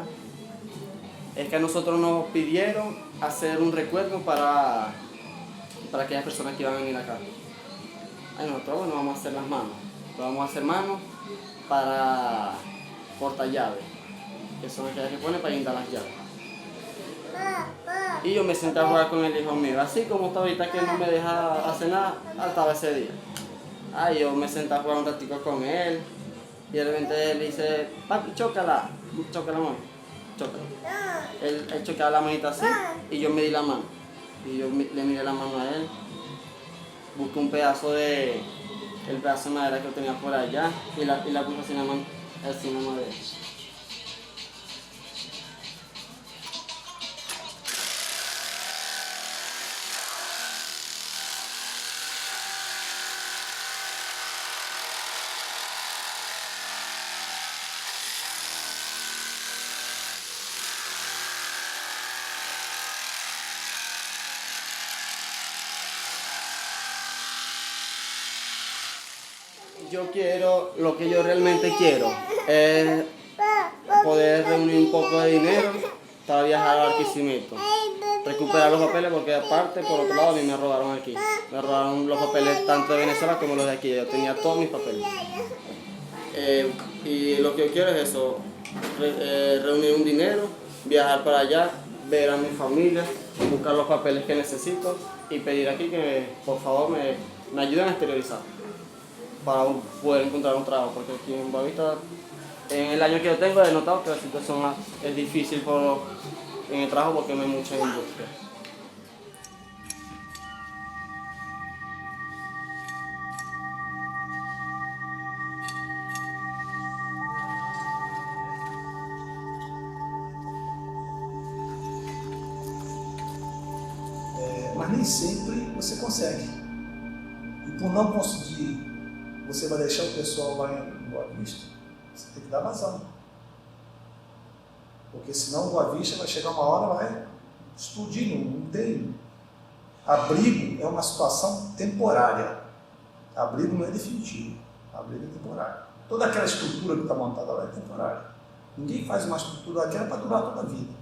es que a nosotros nos pidieron hacer un recuerdo para aquellas personas que iban a venir acá. Ay, nosotros, bueno, vamos a hacer las manos. Vamos a hacer manos para portallaves, que son aquellas que ponen para guindar las llaves. Y yo me senté a jugar con el hijo mío, así como está ahorita que no me deja hacer nada, hasta ese día. Ay, yo me senté a jugar un ratico con él, y de repente él dice, papi, chócala, mami, chócala. Él chocaba la manita así, y yo me di la mano. Y yo le miré la mano a él, busqué un pedazo de madera que yo tenía por allá, y la puse así en la mano de él. Lo que yo realmente quiero es poder reunir un poco de dinero para viajar a Barquisimeto, recuperar los papeles, porque aparte, por otro lado, a mí me robaron aquí. Me robaron los papeles tanto de Venezuela como los de aquí. Yo tenía todos mis papeles. Y lo que yo quiero es eso, reunir un dinero, viajar para allá, ver a mi familia, buscar los papeles que necesito y pedir aquí que por favor me ayuden a exteriorizar para poder encontrar un trabajo, porque aquí en Boa Vista, en el año que yo tengo, he notado que la situación es difícil en el trabajo porque no hay mucha industria. mas nem sempre você consegue. E por não conseguir, você vai deixar o pessoal lá em Boa Vista, você tem que dar vazão. Porque senão o Boa Vista vai chegar uma hora, vai explodir, não tem. Abrigo é uma situação temporária. Abrigo não é definitivo, abrigo é temporário. Toda aquela estrutura que está montada lá é temporária. Ninguém faz uma estrutura daquela para durar toda a vida.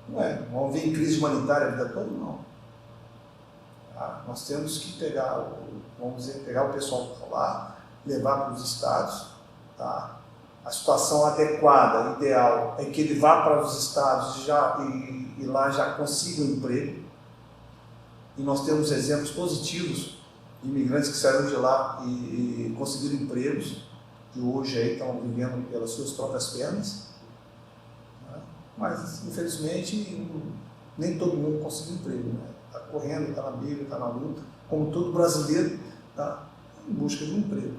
Não é, vamos ver em crise humanitária a vida toda, não. Nós temos que pegar, vamos dizer, pegar o pessoal que está lá, levar para os estados, tá? A situação adequada, ideal, é que ele vá para os estados e lá já consiga um emprego. E nós temos exemplos positivos de imigrantes que saíram de lá e conseguiram empregos, que hoje aí estão vivendo pelas suas próprias pernas. Né? Mas, infelizmente, nem todo mundo conseguiu emprego. Né? Está correndo, está na briga, está na luta, como todo brasileiro está em busca de um emprego.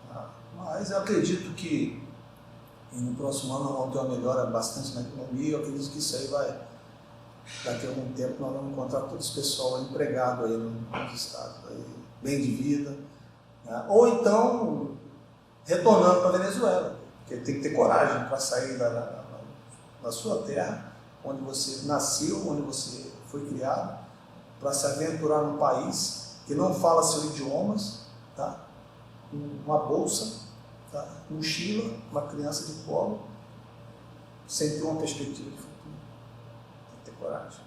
Tá? Mas eu acredito que no próximo ano nós vamos ter uma melhora bastante na economia. Eu acredito que isso aí vai, daqui a algum tempo, nós vamos encontrar todo esse pessoal empregado aí nos estados, aí, bem de vida. Né? Ou então, retornando para a Venezuela, porque tem que ter coragem para sair da sua terra, onde você nasceu, onde você foi criado, para se aventurar num país que não fala seus idiomas, tá? Uma bolsa, tá? Mochila, uma criança de colo, sem ter uma perspectiva de futuro. Tem que ter coragem.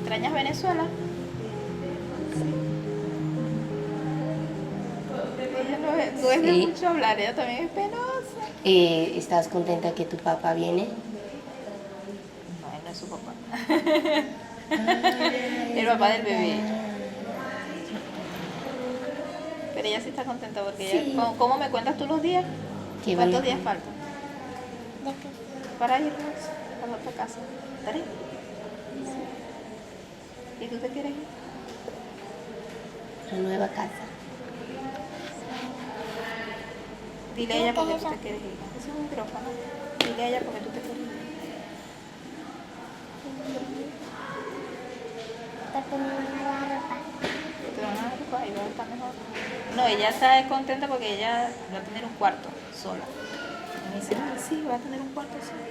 ¿Extrañas Venezuela? Ella no es de Sí. mucho hablar, ella también es penosa. ¿Estás contenta que tu papá viene? No, él no es su papá. El papá del bebé. Pero ella sí está contenta porque Sí. ella, ¿cómo me cuentas tú los días? Qué ¿Cuántos bonito. días faltan? Para irnos a la otra casa. ¿3? Sí. ¿Y tú te quieres ir? La nueva casa. Dile a ella porque tú te quieres ir. Ese es un micrófono. Dile a ella porque tú te quieres ir. Te van a dar ropa y va a estar mejor. No, ella está contenta porque ella va a tener un cuarto sola. Y me dice, sí, va a tener un cuarto sola.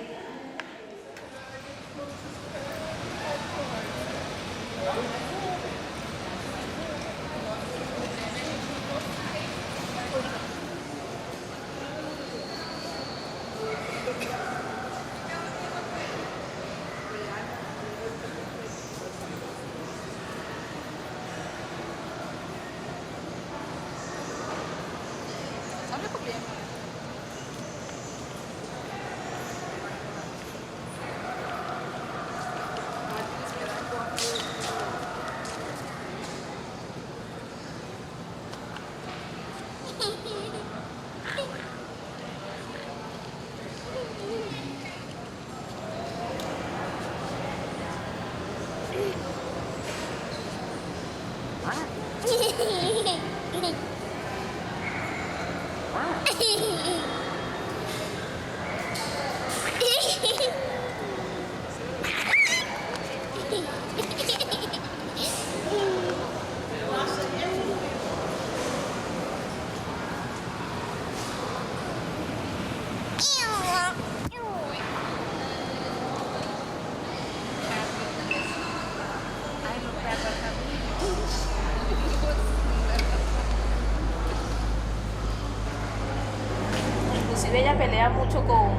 Inclusive ella pelea mucho con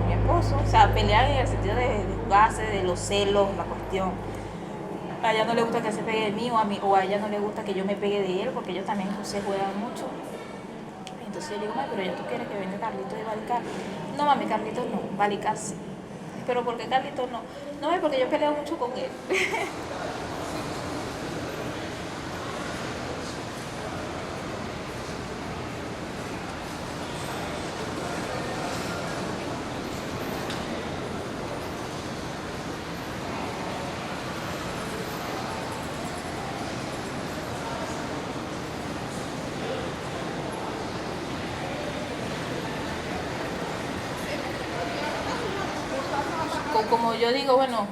mi esposo, o sea, pelea en el sentido de jugarse, de los celos, la cuestión. A ella no le gusta que se pegue de mí o a ella no le gusta que yo me pegue de él porque ellos también se juegan mucho. Entonces yo le digo, mami, pero ya tú quieres que venga Carlitos y Balicar. No, mami, Carlitos no, Balicar sí. Pero ¿por qué Carlitos no? No, es porque yo peleo mucho con él. Como yo digo, bueno,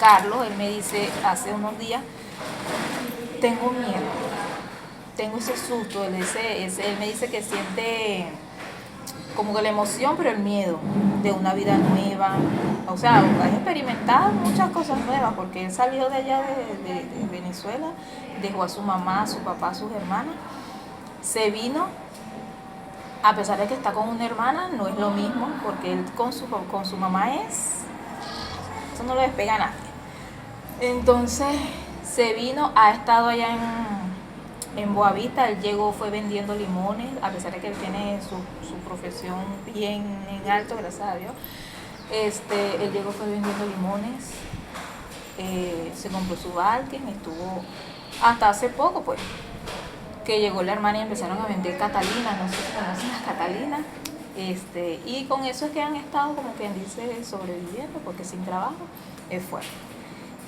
Carlos, él me dice hace unos días, tengo miedo, tengo ese susto, él me dice que siente como que la emoción, pero el miedo de una vida nueva. O sea, ha experimentado muchas cosas nuevas porque él salió de allá de Venezuela, dejó a su mamá, a su papá, a sus hermanas, se vino. A pesar de que está con una hermana, no es lo mismo, porque él con su mamá eso no lo despega a nadie. Entonces se vino, ha estado allá en Boavista, él llegó, fue vendiendo limones, a pesar de que él tiene su profesión bien en alto, gracias a Dios. Él llegó, fue vendiendo limones, se compró su Valken, estuvo hasta hace poco, pues, que llegó la hermana y empezaron a vender catalinas, no sé si conocen las catalinas, y con eso es que han estado, como quien dice, sobreviviendo, porque sin trabajo es fuerte.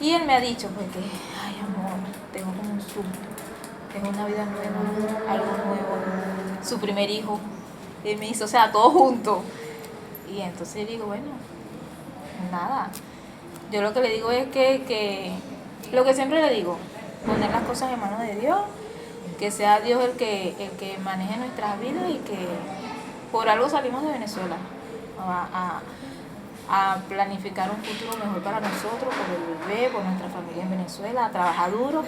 Y él me ha dicho, pues, que, ay, amor, tengo como un susto, es una vida nueva, algo nuevo, su primer hijo, él me hizo, o sea, todo junto. Y entonces yo digo, bueno, nada, yo lo que le digo es que lo que siempre le digo, poner las cosas en manos de Dios, que sea Dios el que maneje nuestras vidas y que por algo salimos de Venezuela a planificar un futuro mejor para nosotros, por el bebé, por nuestra familia en Venezuela, a trabajar duro.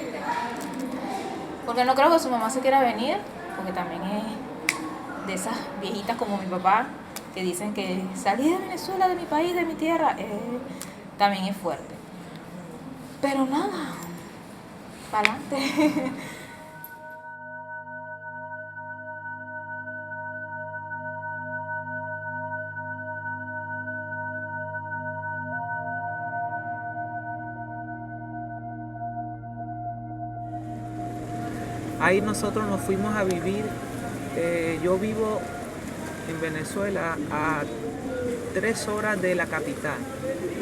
Porque no creo que su mamá se quiera venir, porque también es de esas viejitas como mi papá, que dicen que salir de Venezuela, de mi país, de mi tierra, también es fuerte. Pero nada, para adelante. Ahí nosotros nos fuimos a vivir, yo vivo en Venezuela a 3 horas de la capital.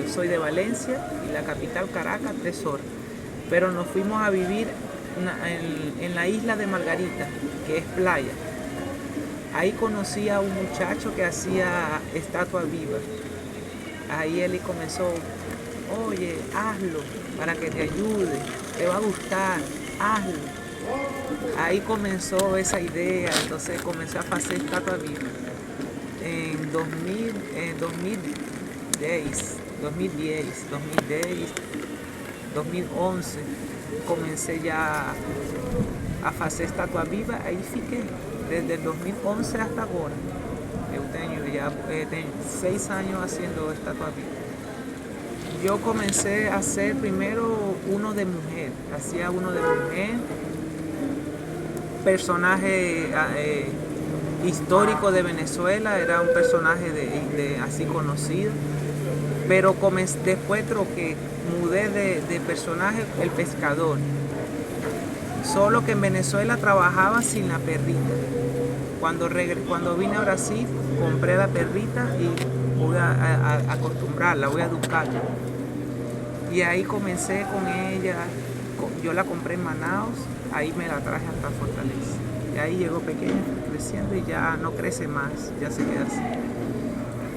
Yo soy de Valencia y la capital Caracas 3 horas. Pero nos fuimos a vivir en la isla de Margarita, que es playa. Ahí conocí a un muchacho que hacía estatuas vivas. Ahí él comenzó, oye, hazlo para que te ayude, te va a gustar, hazlo. Ahí comenzó esa idea, entonces comencé a hacer estatuas vivas. En 2011 comencé ya a hacer estatuas vivas, ahí fiqué, desde el 2011 hasta ahora. Yo tengo 6 años haciendo estatuas vivas. Yo comencé a hacer primero uno de mujer, hacía uno de mujer, personaje histórico de Venezuela, era un personaje así conocido, pero después troqué, mudé de personaje el pescador, solo que en Venezuela trabajaba sin la perrita. Cuando vine a Brasil compré la perrita y voy a acostumbrarla, voy a educarla. Y ahí comencé con ella, yo la compré en Manaus, ahí me la traje hasta Fortaleza. Y ahí llegó pequeña, creciendo y ya no crece más, ya se queda así.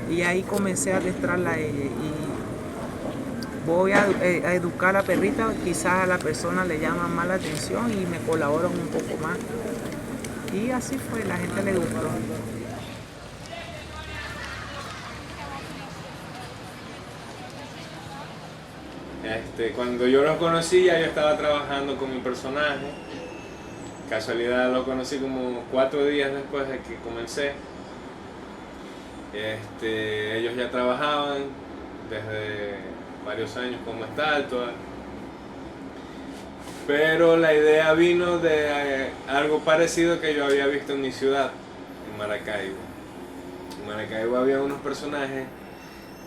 Y ahí comencé a adestrarla a ella y voy a educar a la perrita, quizás a la persona le llama más la atención y me colaboran un poco más. Y así fue, la gente le gustó. Cuando yo los conocí ya yo estaba trabajando con mi personaje. Casualidad lo conocí como 4 días después de que comencé. Ellos ya trabajaban desde varios años como estatua. Pero la idea vino de algo parecido que yo había visto en mi ciudad, en Maracaibo. En Maracaibo había unos personajes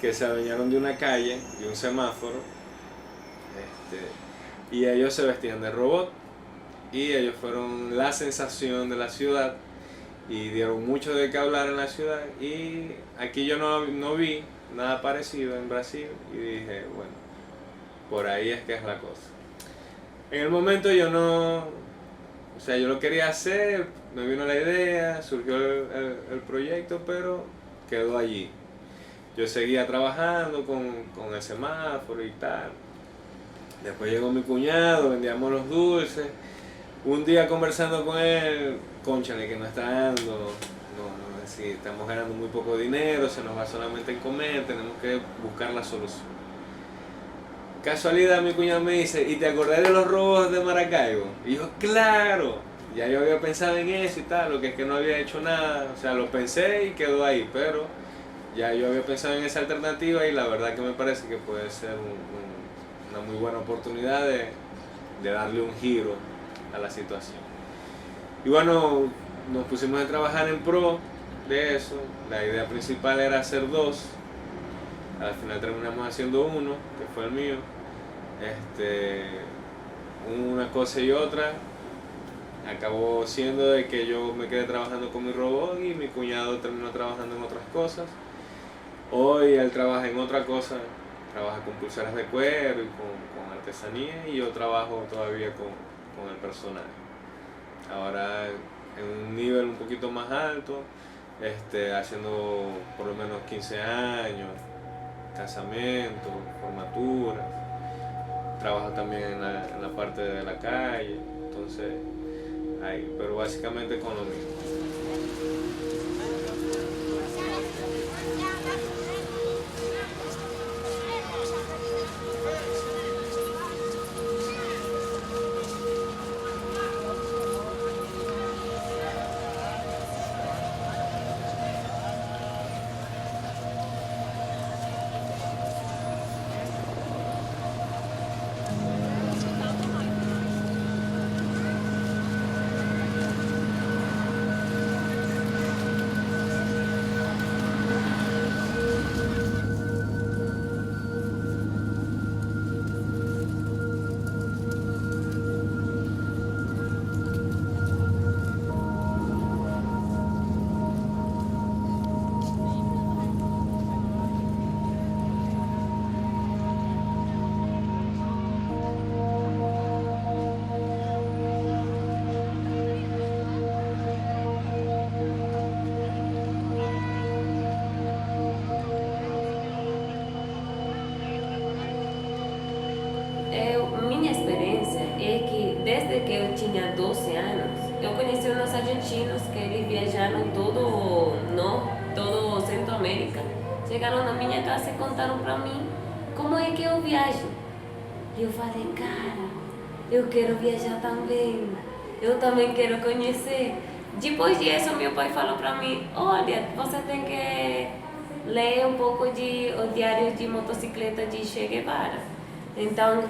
que se adueñaron de una calle, de un semáforo, y ellos se vestían de robot. Y ellos fueron la sensación de la ciudad y dieron mucho de qué hablar en la ciudad. Y aquí yo no vi nada parecido en Brasil y dije, bueno, por ahí es que es la cosa. En el momento yo lo quería hacer, me vino la idea, surgió el proyecto, pero quedó allí. Yo seguía trabajando con el semáforo y tal. Después llegó mi cuñado, vendíamos los dulces. Un día conversando con él, cónchale, que no está dando, si estamos ganando muy poco dinero, se nos va solamente en comer, tenemos que buscar la solución. Casualidad, mi cuñado me dice, ¿y te acordás de los robos de Maracaibo? Y yo, claro, ya yo había pensado en eso y tal, lo que es que no había hecho nada, o sea, lo pensé y quedó ahí, pero ya yo había pensado en esa alternativa y la verdad que me parece que puede ser una muy buena oportunidad de darle un giro a la situación. Y bueno, nos pusimos a trabajar en pro de eso. La idea principal era hacer 2. Al final terminamos haciendo 1, que fue el mío. Una cosa y otra acabó siendo de que yo me quedé trabajando con mi robot y mi cuñado terminó trabajando en otras cosas. Hoy él trabaja en otra cosa, trabaja con pulseras de cuero y con artesanía, y yo trabajo todavía con el personaje. Ahora en un nivel un poquito más alto, haciendo por lo menos 15 años, casamiento, formatura, trabajo también en la parte de la calle, entonces ahí, pero básicamente con lo mismo. viajaram todo, não, todo Centro-América. Chegaram na minha casa e contaram para mim como é que eu viajo. E eu falei, cara, eu quero viajar também. Eu também quero conhecer. Depois disso, meu pai falou para mim, olha, você tem que ler um pouco o diário de motocicleta de Che Guevara. Então,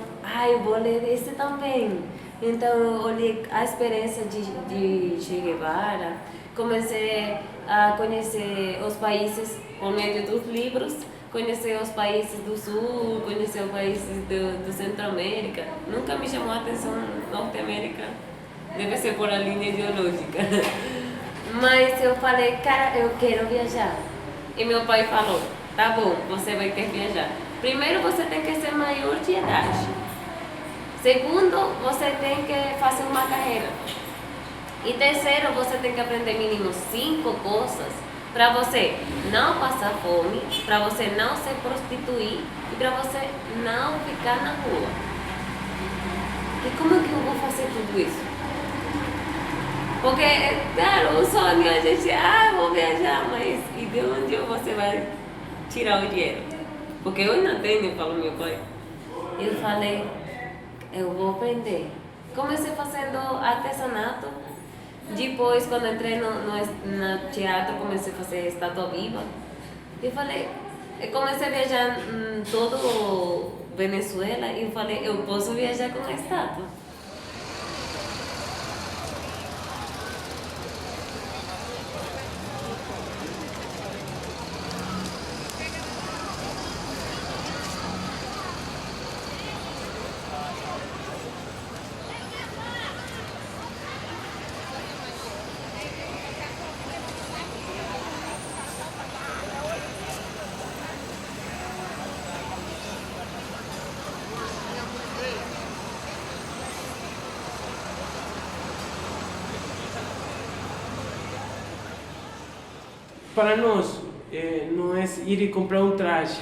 eu vou ler esse também. Então, eu olhei a experiência de Che Guevara, comecei a conhecer os países por meio dos livros, conhecer os países do Sul, conhecer os países do Centro-América. Nunca me chamou a atenção Norte-América, deve ser por a linha ideológica. Mas eu falei, cara, eu quero viajar. E meu pai falou, tá bom, você vai ter que viajar. Primeiro, você tem que ser maior de idade. Segundo, você tem que fazer uma carreira. E terceiro, você tem que aprender mínimo 5 coisas para você não passar fome, para você não se prostituir e para você não ficar na rua. E como é que eu vou fazer tudo isso? Porque, claro, o sonho a gente, vou viajar, mas e de onde você vai tirar o dinheiro? Porque eu não tenho, falou meu pai. Eu falei, eu vou aprender. Comecei fazendo artesanato. Depois, quando entrei no teatro, comecei a fazer estátua viva. Eu falei, eu comecei a viajar em todo Venezuela e eu falei, eu posso viajar com a estátua. Para nós, não é ir e comprar um traje.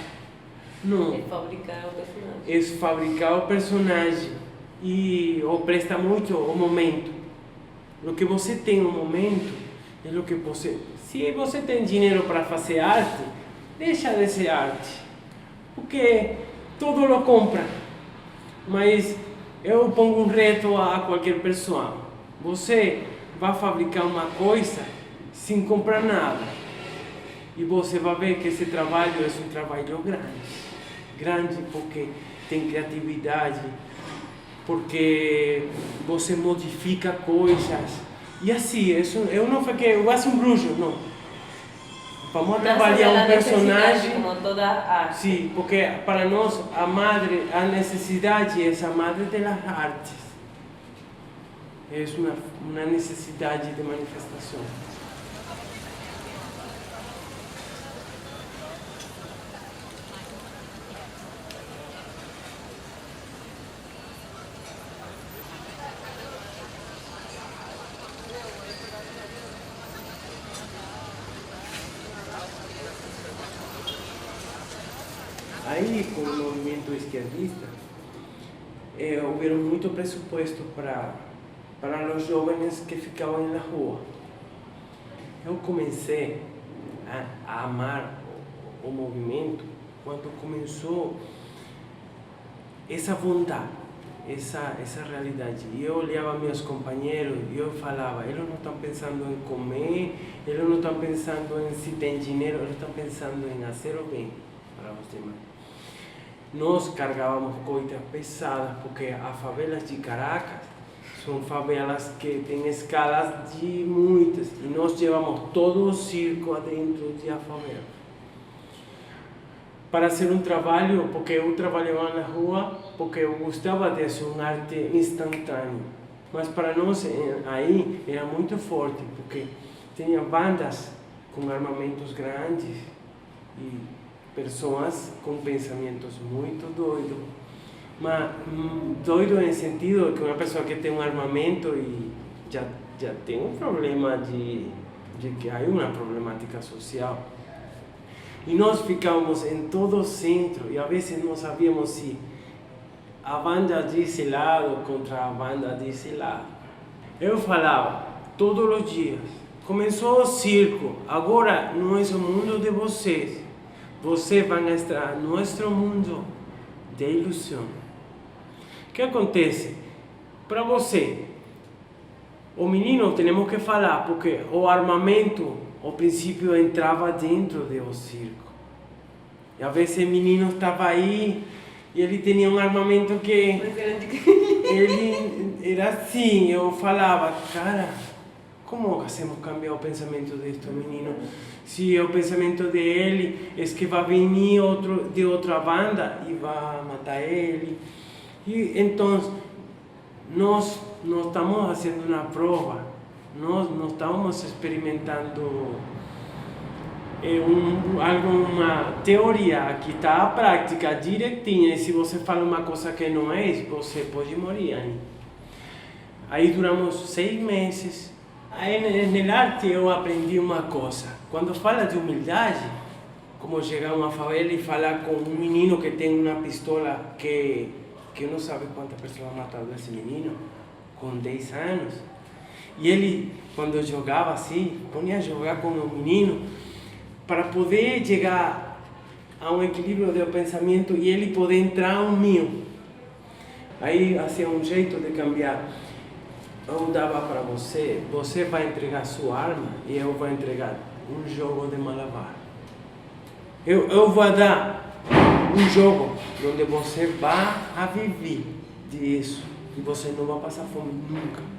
Não. É fabricar o personagem. É fabricar o personagem. E presta muito o momento. O que você tem no momento é o que você... Se você tem dinheiro para fazer arte, deixa de ser arte. Porque todo lo compra. Mas eu pongo um reto a qualquer pessoa. Você vai fabricar uma coisa sem comprar nada. E você vai ver que esse trabalho é um trabalho grande. Grande porque tem criatividade, porque você modifica coisas. E assim, eu não fiquei, eu faço um bruxo, não. Vamos trabalhar um personagem. Como toda arte. Sim, porque para nós a necessidade é a madre das artes. É uma necessidade de manifestação. Aí, com o movimento esquerdista, houve muito pressuposto para os jovens que ficavam na rua. Eu comecei a amar o movimento quando começou essa vontade, essa realidade. E eu olhava meus companheiros e eu falava, eles não estão pensando em comer, eles não estão pensando em se tem dinheiro, eles estão pensando em fazer o bem para os demais. Nós carregávamos coisas pesadas, porque as favelas de Caracas são favelas que têm escalas de muitas, e nós levamos todo o circo dentro da favela. Para ser um trabalho, porque eu trabalhava na rua, porque eu gostava de ser uma arte instantânea. Mas para nós aí era muito forte, porque tinha bandas com armamentos grandes e pessoas com pensamentos muito doidos. Mas doido no sentido que uma pessoa que tem um armamento e já tem um problema de que há uma problemática social. E nós ficávamos em todo o centro e a vezes não sabíamos se a banda desse lado contra a banda desse lado. Eu falava todos os dias, começou o circo, agora não é o mundo de vocês. Vocês vão estar no nosso mundo de ilusão. O que acontece? Para você, o menino temos que falar, porque o armamento, ao princípio, entrava dentro do circo. E às vezes o menino estava aí e ele tinha um armamento que ele era assim, eu falava, cara, como hacemos cambiar o pensamento deste menino? Se o pensamento dele é que vai vir outro de outra banda e vai matar ele. E então, nós não estamos fazendo uma prova, nós não estamos experimentando alguma teoria, aqui está a prática direitinha, e se você fala uma coisa que não é, você pode morrer aí. Aí duramos 6 meses. Aí na arte eu aprendi uma coisa, quando fala de humildade, como chegar a uma favela e falar com um menino que tem uma pistola que não sabe quantas pessoas mataram esse menino, com 10 anos, e ele, quando jogava assim, podia jogar com o menino, para poder chegar a um equilíbrio do pensamento e ele poder entrar no meu. Aí, assim, um jeito de cambiar. Eu dava para você, você vai entregar sua arma e eu vou entregar um jogo de malabar. Eu vou dar um jogo onde você vai a viver disso e você não vai passar fome nunca.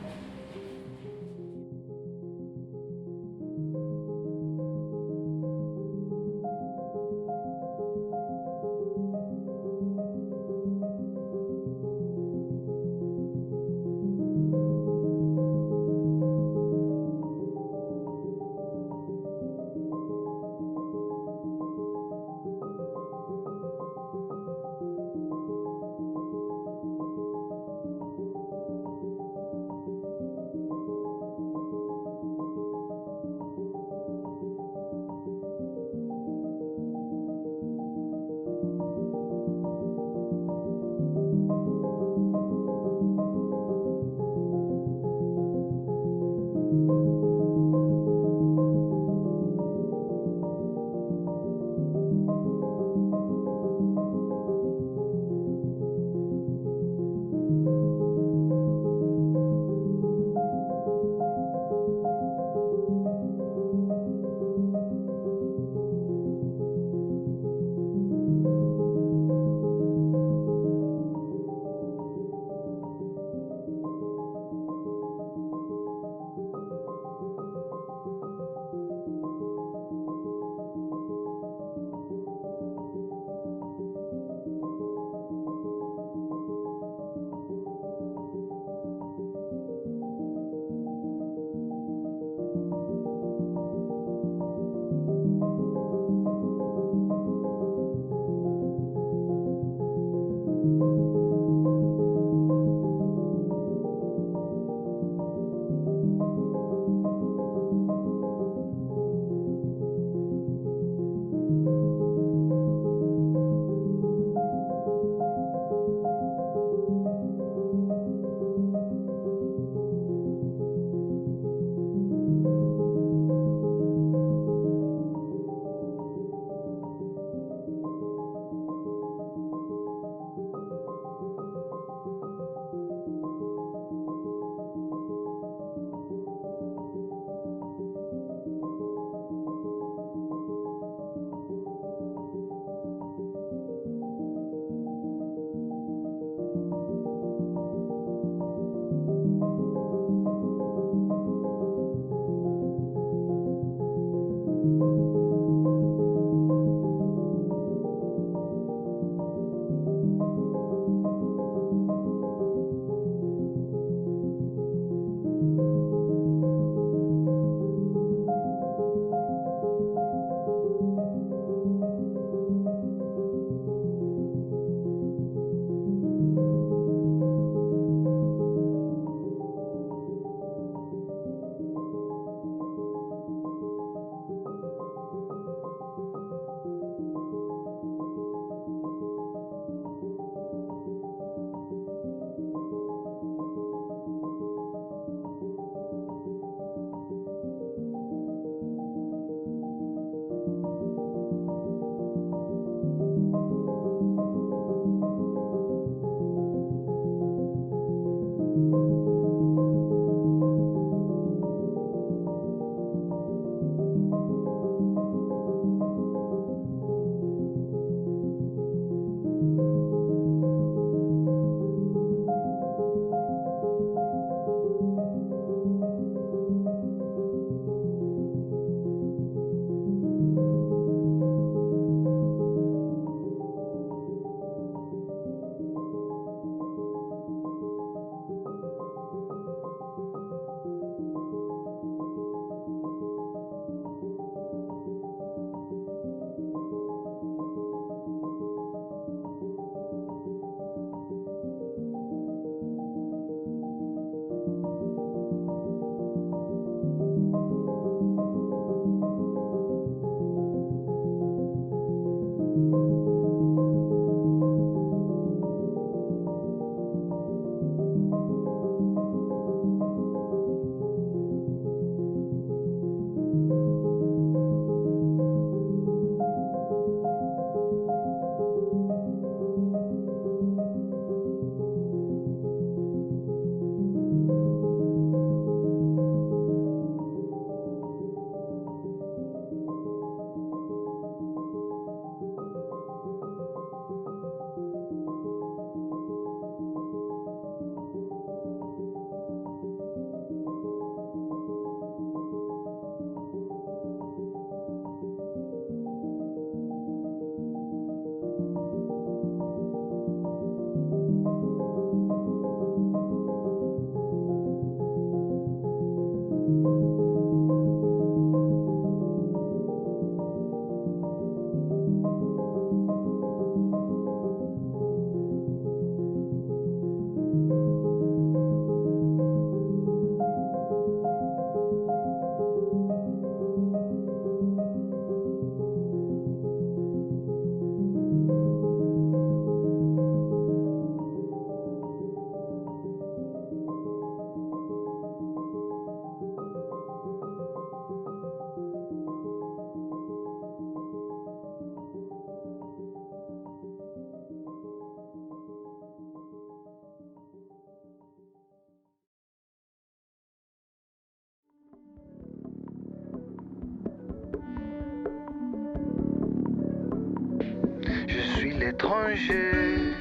étranger,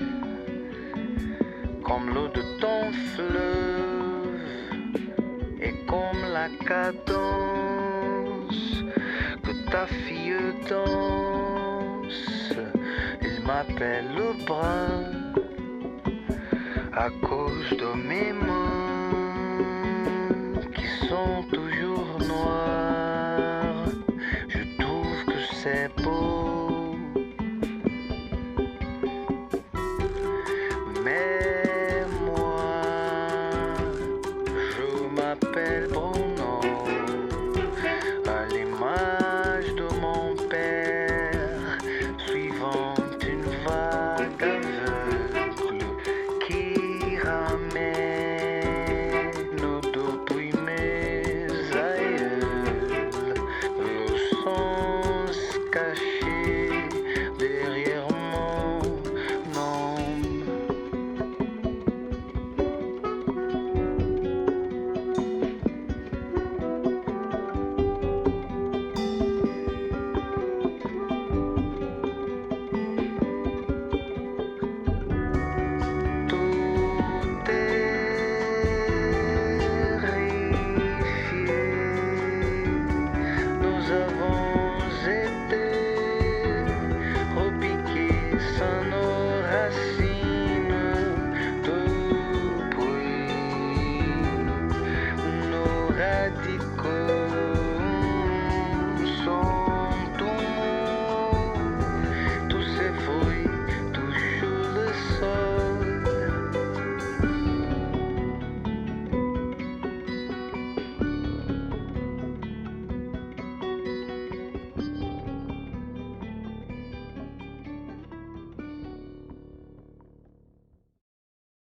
comme l'eau de ton fleuve et comme la cadence que ta fille danse. Il m'appelle le brun à cause de mes mains.